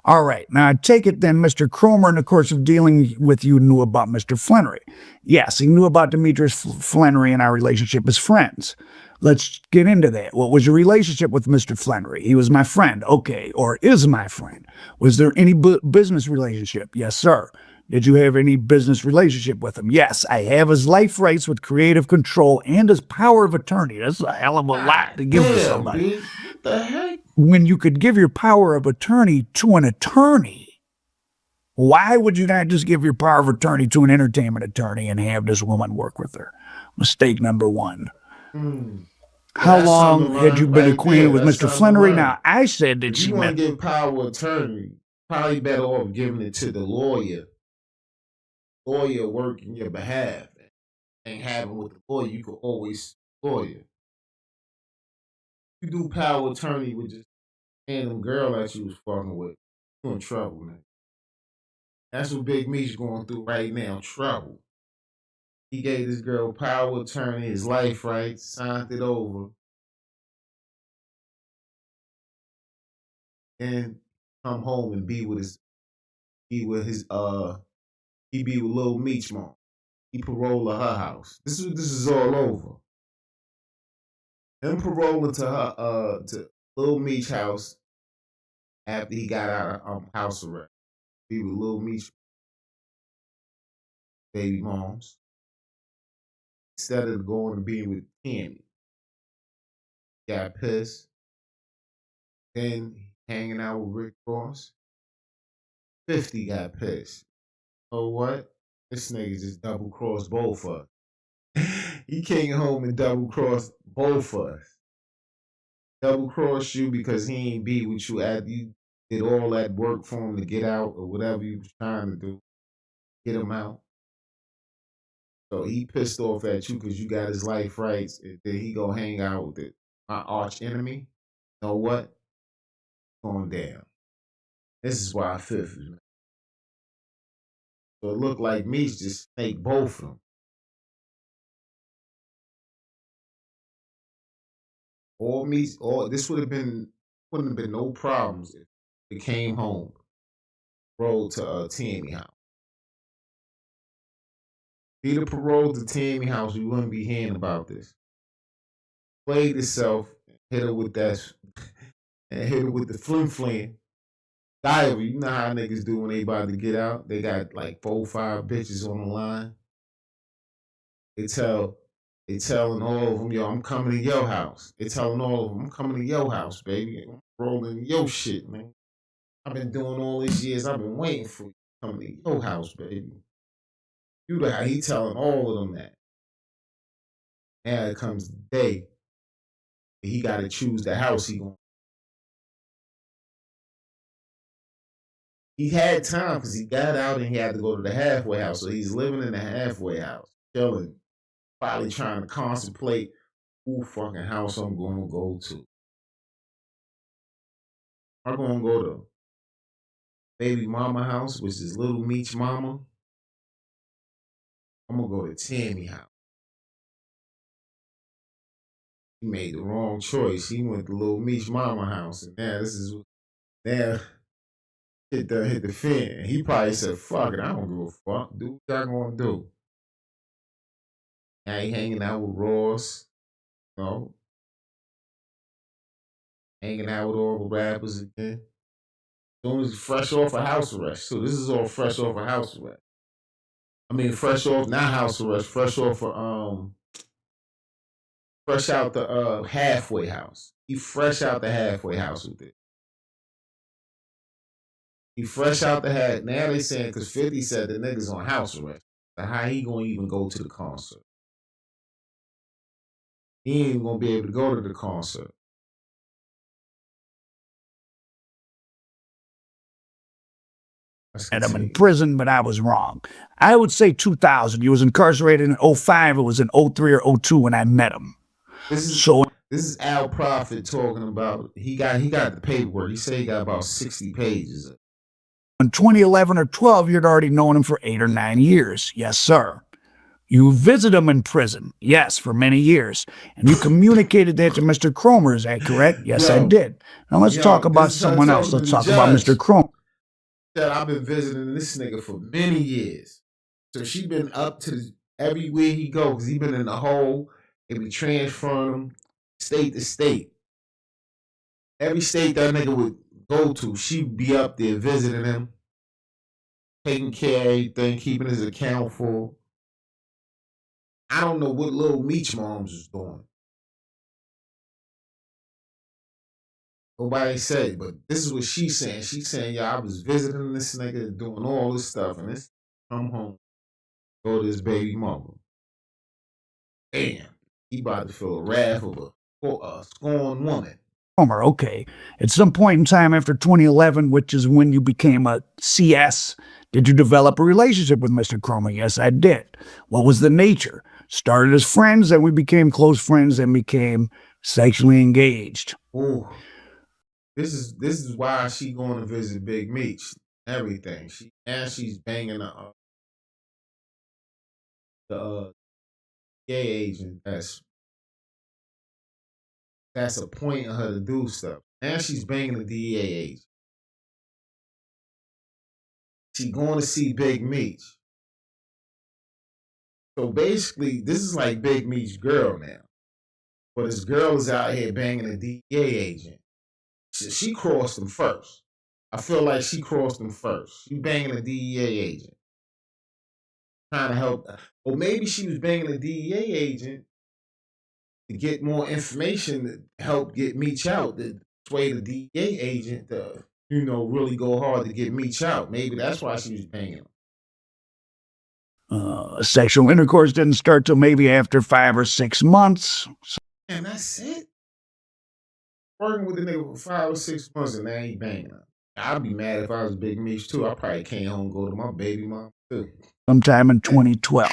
All right. Now, I take it then Mr. Cromer, in the course of dealing with you, knew about Mr. Flannery. Yes, he knew about Demetrius Flannery and our relationship as friends. Let's get into that. What was your relationship with Mr. Flannery? He was my friend. Okay. Or is my friend. Was there any business relationship? Yes, sir. Did you have any business relationship with him? Yes, I have his life rights with creative control and his power of attorney. That's a hell of a lot to give to somebody. What the heck? When you could give your power of attorney to an attorney, why would you not just give your power of attorney to an entertainment attorney and have this woman work with her? Mistake number one. How long had you been acquainted with Mr. Flannery? Now, I said that she you want to give power of attorney, probably better off giving it to the lawyer. Lawyer work in your behalf. And having with the lawyer, you could always lawyer. You do power of attorney with just random girl that you was fucking with, you in trouble, man. That's what Big Meech going through right now, trouble. He gave this girl power of attorney, his life rights, signed it over. And come home and be with Lil Meech mom. He paroled at her house. This is all over. Him paroling to her to Lil Meech house after he got out of house arrest. Be with Lil Meech baby moms. Instead of going and being with Tammy. Got pissed. Then hanging out with Rick Ross. 50 got pissed. Oh what? This nigga just double crossed both of us. He came home and double crossed both of us. Double crossed you because he ain't be with you after you did all that work for him to get out or whatever you was trying to do. Get him out. So he pissed off at you because you got his life rights. And then he go hang out with my arch enemy. You know what? Going down. This is why I fifth you, man. So it looked like Meech just snaked both of them. This wouldn't have been no problems if it came home, rolled to Tammy house. If he'd have paroled to Tammy house, we wouldn't be hearing about this. Played itself, hit her with that, and hit her with the flim flam. Diver, you know how niggas do when they about to get out? They got like 4 or 5 bitches on the line. They telling all of them, yo, I'm coming to your house. They telling all of them, I'm coming to your house, baby. I'm rolling your shit, man. I've been doing all these years. I've been waiting for you. Coming to your house, baby. You know how he telling all of them that. Now it comes the day he got to choose the house he going. He had time because he got out and he had to go to the halfway house. So he's living in the halfway house, chilling, probably trying to contemplate who fucking house I'm going to go to. I'm going to go to baby mama house, which is little Meech mama. I'm going to go to Tammy house. He made the wrong choice. He went to little Meech mama house. And now hit the fan. He probably said, fuck it, I don't give a fuck. Do what y'all gonna do. Now he hanging out with Ross. You know? Hanging out with all the rappers again. Soon as fresh off a house arrest. So this is all fresh off a house arrest. I mean, fresh off, not house arrest, fresh off fresh out the halfway house. He fresh out the halfway house with it. He fresh out the hat. Now they saying because 50 said the niggas on house arrest. So how he gonna even go to the concert? He ain't gonna be able to go to the concert. And I'm in prison, but I was wrong. I would say 2000. He was incarcerated in 05. It was in 03 or 02 when I met him. This is Al Prophet talking about. He got the paperwork. He said he got about 60 pages. In 2011 or 12, you'd already known him for 8 or 9 years. Yes, sir. You visited him in prison. Yes, for many years. And you communicated that to Mr. Cromer. Is that correct? Yes, I did. Now let's talk about someone else. Let's talk about Mr. Cromer. I've been visiting this nigga for many years. So she been up to everywhere he goes. Because he been in the hole. They be transferring him state to state. Every state that nigga would go to, she'd be up there visiting him, taking care of everything, keeping his account full. I don't know what little Meech moms is doing. Nobody said, but this is what she's saying. She's saying, yeah, I was visiting this nigga, doing all this stuff, and this come home, go to his baby mama. Damn, he about to feel a wrath of a scorned woman. Okay. At some point in time after 2011, which is when you became a CS, did you develop a relationship with Mr. Cromer? Yes, I did. What was the nature? Started as friends, then we became close friends, and became sexually engaged. Ooh. This is why she going to visit Big Meech. Everything. She's banging the gay agent that's appointing her to do stuff. And she's banging the DEA agent. She going to see Big Meech. So basically, this is like Big Meech's girl now. But this girl is out here banging the DEA agent. She crossed him first. I feel like she crossed him first. She banging the DEA agent. Trying to help. Or maybe she was banging the DEA agent to get more information to help get Meech out, to sway the DEA agent to, really go hard to get Meech out. Maybe that's why she was banging him. Sexual intercourse didn't start till maybe after 5 or 6 months. And that's it. Working with the nigga for 5 or 6 months and now he banging her. I'd be mad if I was Big Meech too. I probably came home and go to my baby mom too. Sometime in 2012.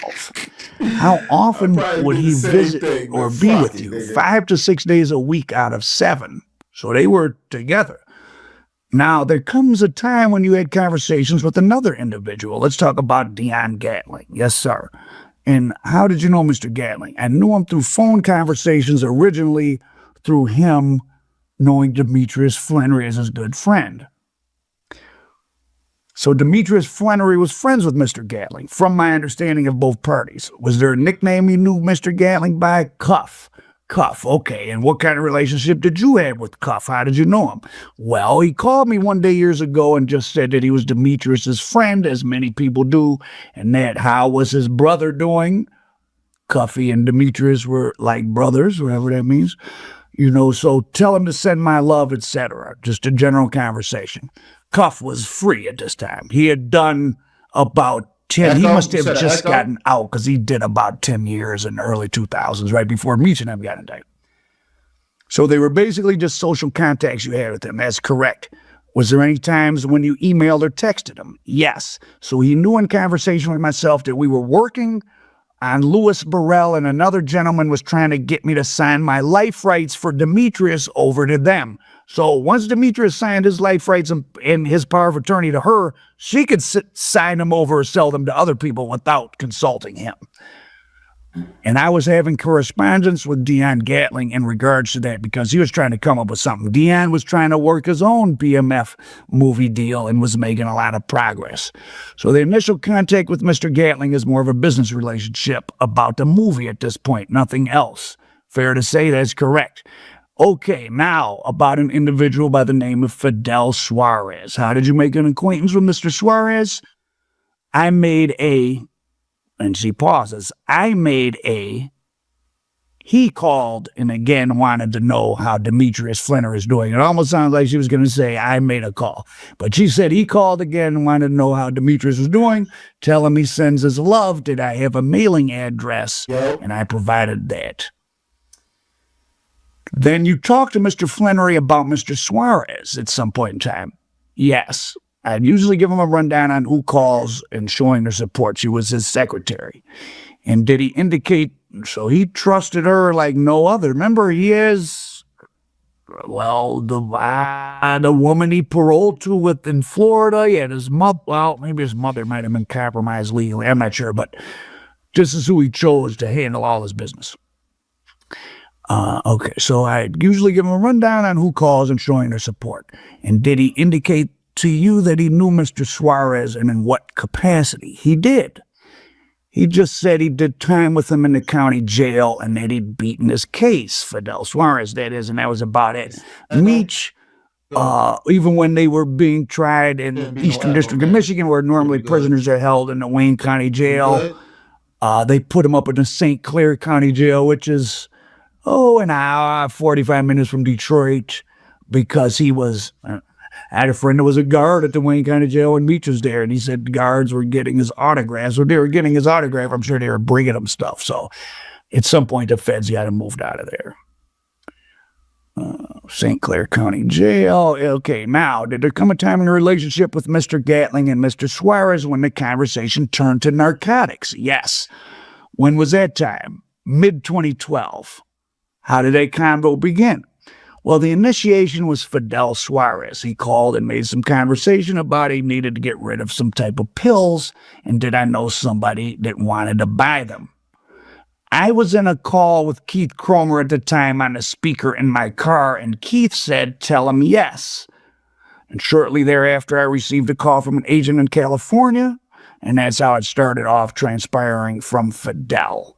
How often would he visit or be with you? 5 to 6 days a week out of 7. So they were together. Now, there comes a time when you had conversations with another individual. Let's talk about Dion Gatling. Yes, sir. And how did you know Mr. Gatling? I knew him through phone conversations, originally through him knowing Demetrius Flannery as his good friend. So Demetrius Flannery was friends with Mr. Gatling, from my understanding of both parties. Was there a nickname you knew Mr. Gatling by? Cuff. Cuff, okay. And what kind of relationship did you have with Cuff? How did you know him? Well, he called me one day years ago and just said that he was Demetrius's friend, as many people do, and that how was his brother doing? Cuffy and Demetrius were like brothers, whatever that means. You know, so tell him to send my love, etc. Just a general conversation. Cuff was free at this time. He had done about 10, he must have just gotten out because he did about 10 years in the early 2000s, right before Meech and him got indicted. So they were basically just social contacts you had with him. That's correct. Was there any times when you emailed or texted him? Yes. So he knew in conversation with myself that we were working on Louis Burrell, and another gentleman was trying to get me to sign my life rights for Demetrius over to them. So once Demetrius signed his life rights and his power of attorney to her, she could sign them over or sell them to other people without consulting him. And I was having correspondence with Dion Gatling in regards to that because he was trying to come up with something. Dion was trying to work his own BMF movie deal and was making a lot of progress. So the initial contact with Mr. Gatling is more of a business relationship about the movie at this point, nothing else. Fair to say that's correct. Okay, now about an individual by the name of Fidel Suarez. How did you make an acquaintance with Mr. Suarez? And she pauses, he called and again wanted to know how Demetrius Flinner is doing. It almost sounds like she was going to say, I made a call. But she said he called again and wanted to know how Demetrius was doing. Tell him he sends his love. Did I have a mailing address? Yep. And I provided that. Then you talked to Mr. Flannery about Mr. Suarez at some point in time. Yes. I'd usually give him a rundown on who calls and showing their support. She was his secretary. And did he indicate, so he trusted her like no other. Remember, he is, well, the woman he paroled to within Florida. He had his mother, well, maybe his mother might have been compromised legally. I'm not sure, but this is who he chose to handle all his business. Okay, so I usually give him a rundown on who calls and showing their support. And did he indicate to you that he knew Mr. Suarez and in what capacity? He did. He just said he did time with him in the county jail and that he'd beaten his case, Fidel Suarez, that is, and that was about it. Meech, even when they were being tried in the Eastern District of Michigan, where normally prisoners are held in the Wayne County Jail, they put him up in the St. Clair County Jail, which is, an hour, 45 minutes from Detroit, because he was... I had a friend that was a guard at the Wayne County Jail when Meech was there, and he said the guards were getting his autographs. When they were getting his autograph, I'm sure they were bringing him stuff. So at some point, the feds got him moved out of there. St. Clair County Jail. Okay, now, did there come a time in the relationship with Mr. Gatling and Mr. Suarez when the conversation turned to narcotics? Yes. When was that time? Mid-2012. How did that convo begin? Well, the initiation was Fidel Suarez. He called and made some conversation about he needed to get rid of some type of pills, and did I know somebody that wanted to buy them? I was in a call with Keith Cromer at the time on the speaker in my car, and Keith said, tell him yes. And shortly thereafter, I received a call from an agent in California, and that's how it started off transpiring from Fidel.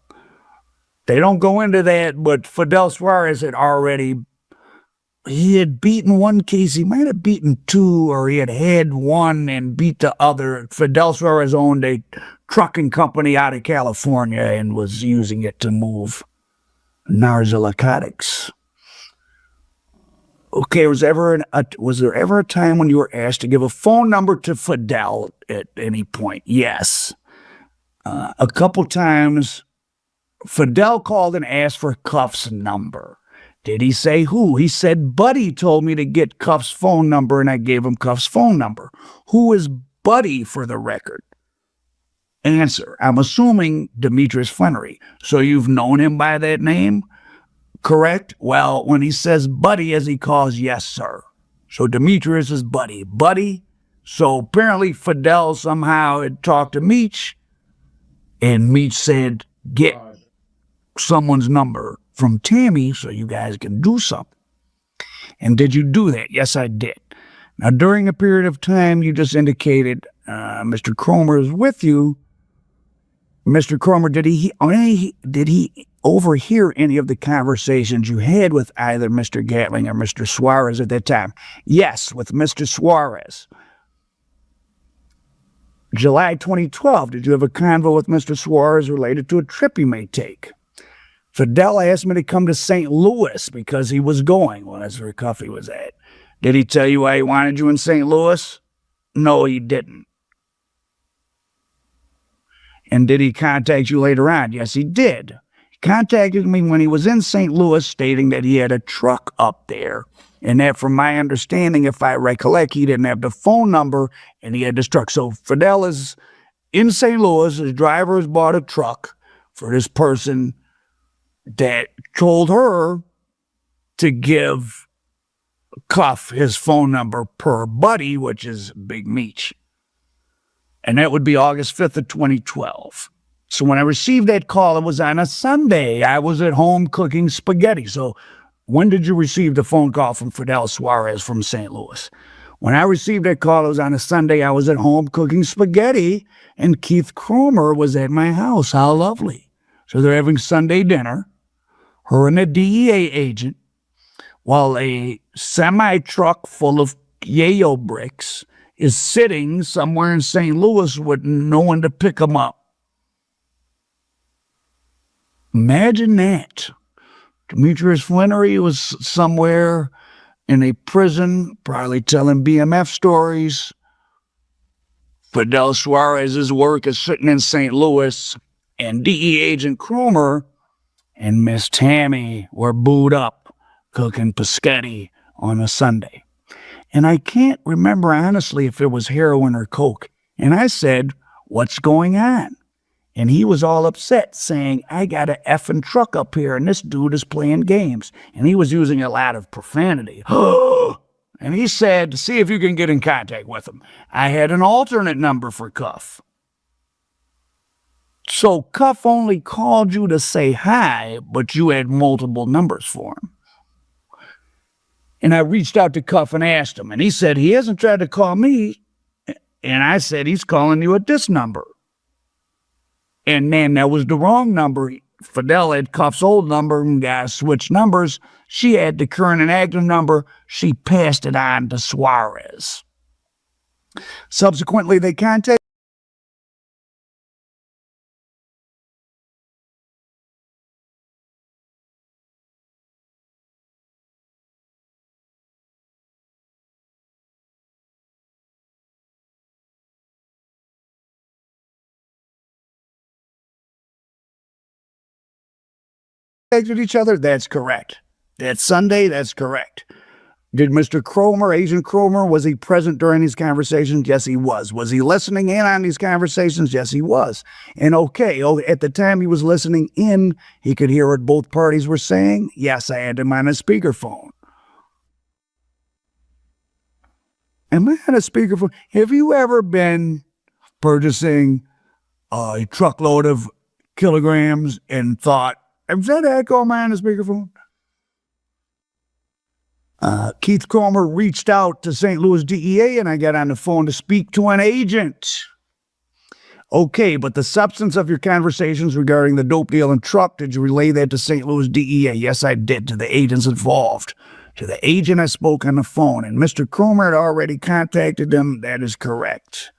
They don't go into that, but Fidel Suarez had already... He had beaten one case, he might have beaten two, or he had one and beat the other. Fidel Suarez owned a trucking company out of California and was using it to move narcotics. Okay, was there ever a time when you were asked to give a phone number to Fidel at any point? Yes. A couple times, Fidel called and asked for Cuff's number. Did he say who? He said, Buddy told me to get Cuff's phone number, and I gave him Cuff's phone number. Who is Buddy, for the record? Answer, I'm assuming Demetrius Flannery. So you've known him by that name? Correct? Well, when he says Buddy, as he calls, yes, sir. So Demetrius is Buddy. Buddy? So apparently Fidel somehow had talked to Meech, and Meech said, get someone's number from Tammy so you guys can do something. And did you do that? Yes, I did. Now, during a period of time, you just indicated Mr. Cromer is with you. Mr. Cromer, did he overhear any of the conversations you had with either Mr. Gatling or Mr. Suarez at that time? Yes, with Mr. Suarez. July 2012, did you have a convo with Mr. Suarez related to a trip you may take? Fidel asked me to come to St. Louis because he was going. Well, that's where CUFFY was at. Did he tell you why he wanted you in St. Louis? No, he didn't. And did he contact you later on? Yes, he did. He contacted me when he was in St. Louis, stating that he had a truck up there, and that from my understanding, if I recollect, he didn't have the phone number, and he had this truck. So Fidel is in St. Louis. His driver has bought a truck for this person that told her to give Cuff his phone number per buddy, which is Big Meech. And that would be August 5th of 2012. So when I received that call, it was on a Sunday. I was at home cooking spaghetti. So when did you receive the phone call from Fidel Suarez from St. Louis? When I received that call, it was on a Sunday. I was at home cooking spaghetti, and Keith Cromer was at my house. How lovely. So they're having Sunday dinner, her and a DEA agent, while a semi-truck full of yayo bricks is sitting somewhere in St. Louis with no one to pick them up. Imagine that. Demetrius Flannery was somewhere in a prison, probably telling BMF stories. Fidel Suarez's work is sitting in St. Louis, and DEA agent Cromer and Miss Tammy were booed up cooking pescetti on a Sunday. And I can't remember honestly if it was heroin or coke. And I said, what's going on? And he was all upset, saying, I got a effing truck up here, and this dude is playing games. And he was using a lot of profanity. And he said, see if you can get in contact with him. I had an alternate number for Cuff. So Cuff only called you to say hi, but you had multiple numbers for him. And I reached out to Cuff and asked him, and he said he hasn't tried to call me. And I said he's calling you at this number. And man, that was the wrong number. Fidel had Cuff's old number, and guys switched numbers. She had the current and active number. She passed it on to Suarez. Subsequently, they contacted each other. That's correct. That Sunday, that's correct. Did Mr. Cromer, Agent Cromer, was he present during these conversations? Yes, he was. Was he listening in on these conversations? Yes, he was. And at the time he was listening in, he could hear what both parties were saying? Yes, I had him on a speakerphone. Am I on a speakerphone? Have you ever been purchasing a truckload of kilograms and thought, is that echo? Am I on a speakerphone? Keith Cromer reached out to St. Louis DEA, and I got on the phone to speak to an agent. Okay, but the substance of your conversations regarding the dope deal and truck, did you relay that to St. Louis DEA? Yes, I did, to the agents involved. To the agent I spoke on the phone, and Mr. Cromer had already contacted them. That is correct.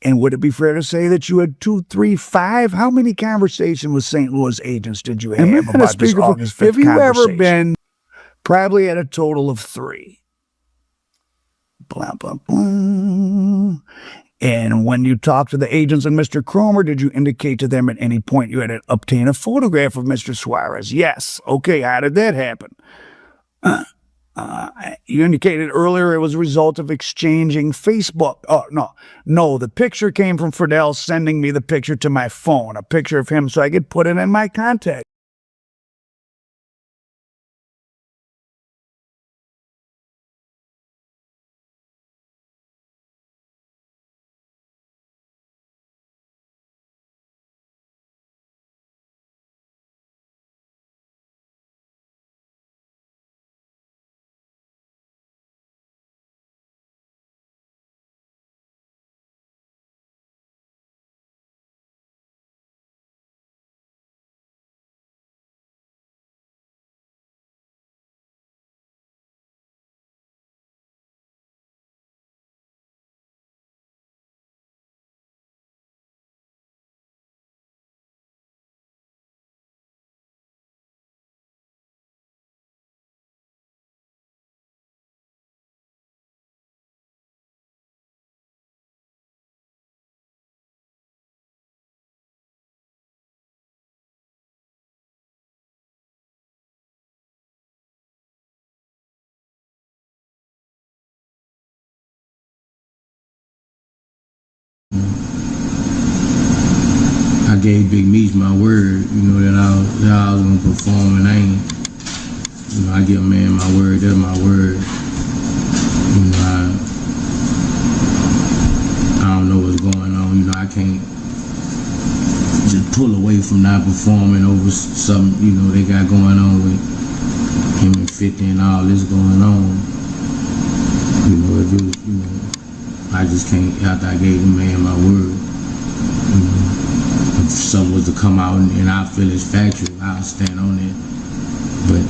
And would it be fair to say that you had 2, 3, 5? How many conversations with St. Louis agents did you have about this August 5th? Have you ever been? Probably at a total of 3. Blah, blah, blah. And when you talked to the agents and Mr. Cromer, did you indicate to them at any point you had to obtain a photograph of Mr. Suarez? Yes. Okay, how did that happen? You indicated earlier it was a result of exchanging Facebook. Oh, no, the picture came from Fidel sending me the picture to my phone, a picture of him so I could put it in my contact. gave Big Meech my word, that I was gonna perform, and I ain't, I give a man my word, that's my word. I don't know what's going on, I can't just pull away from not performing over something, they got going on with him and 50 and all this going on. If it was, I just can't, after I gave the man my word, if something was to come out and I feel it's factual, I'll stand on it. But,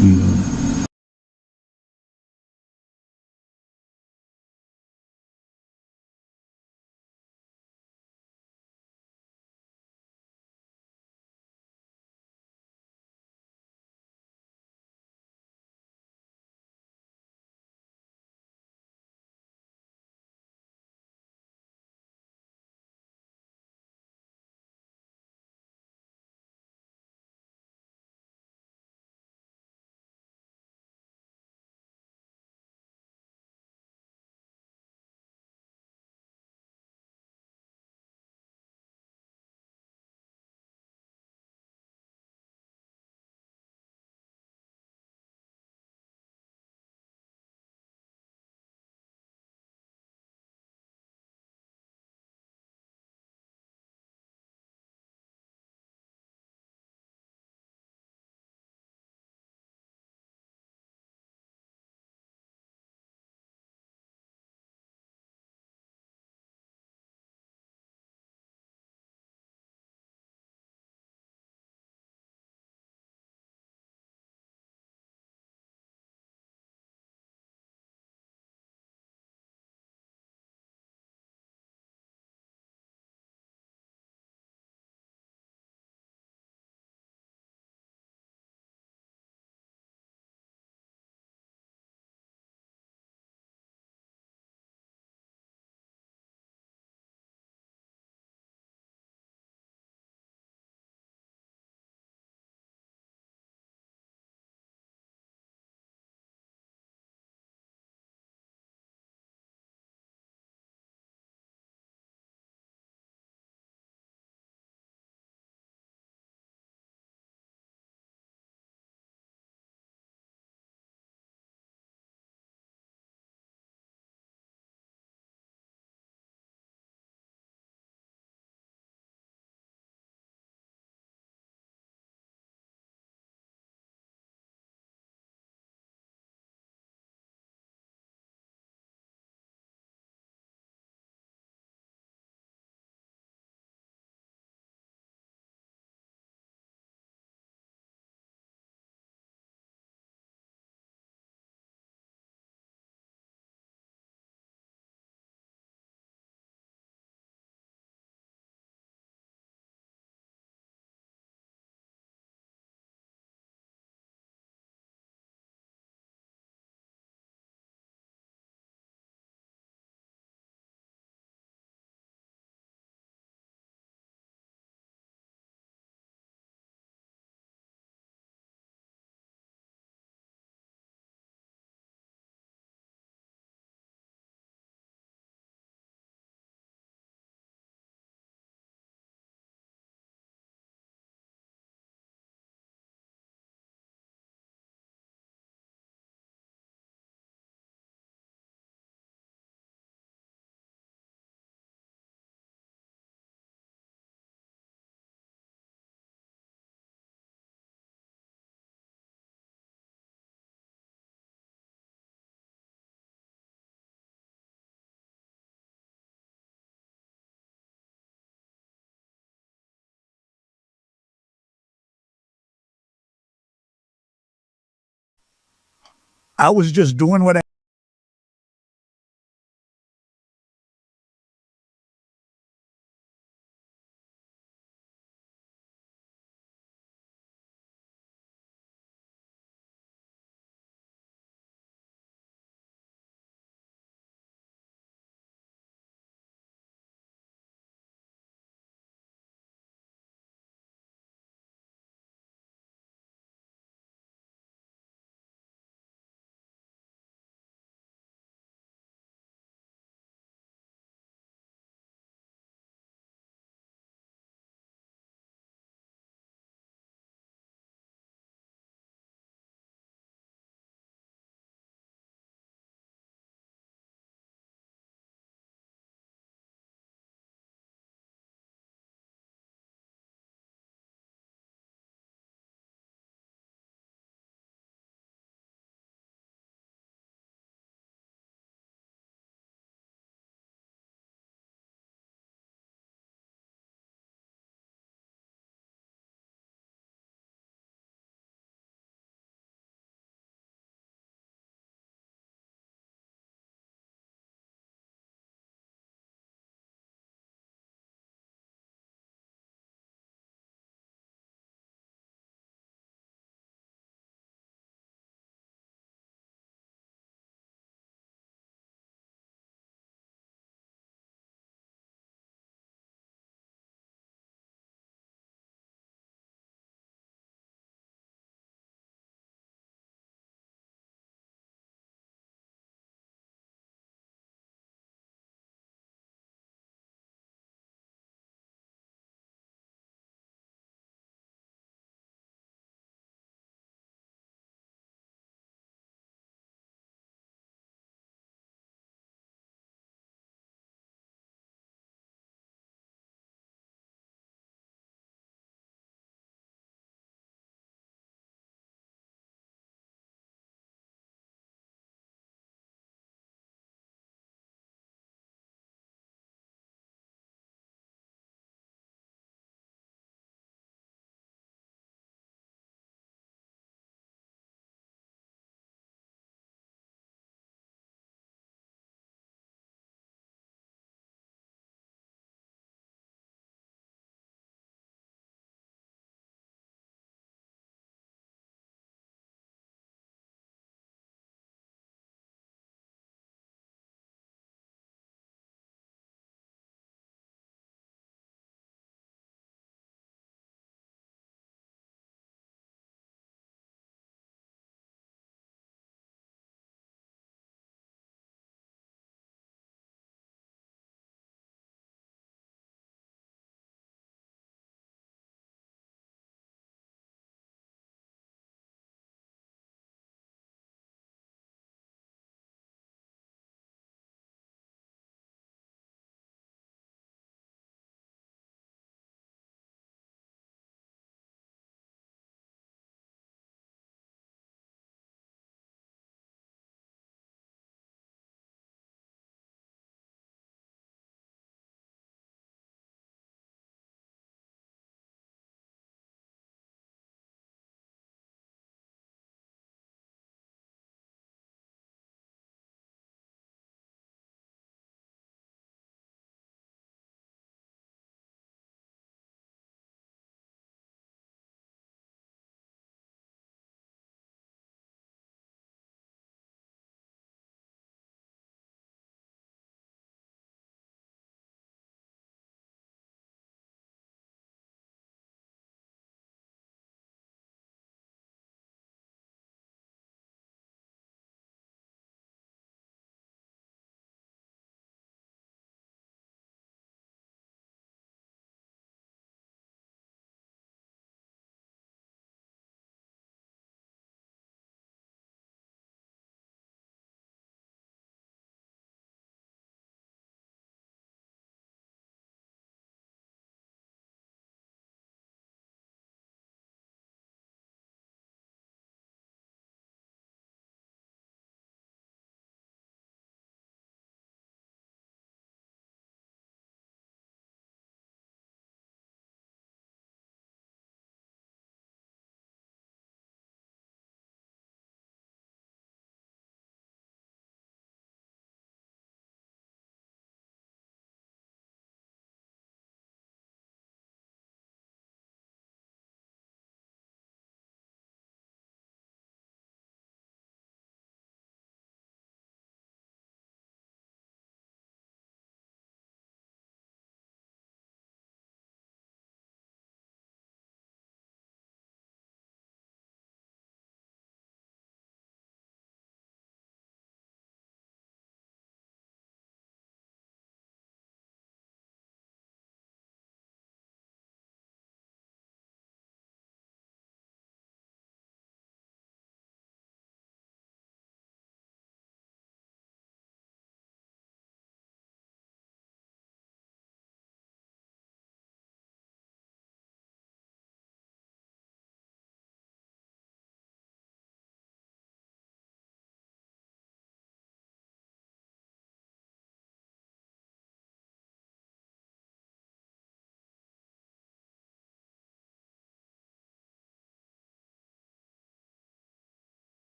I was just doing what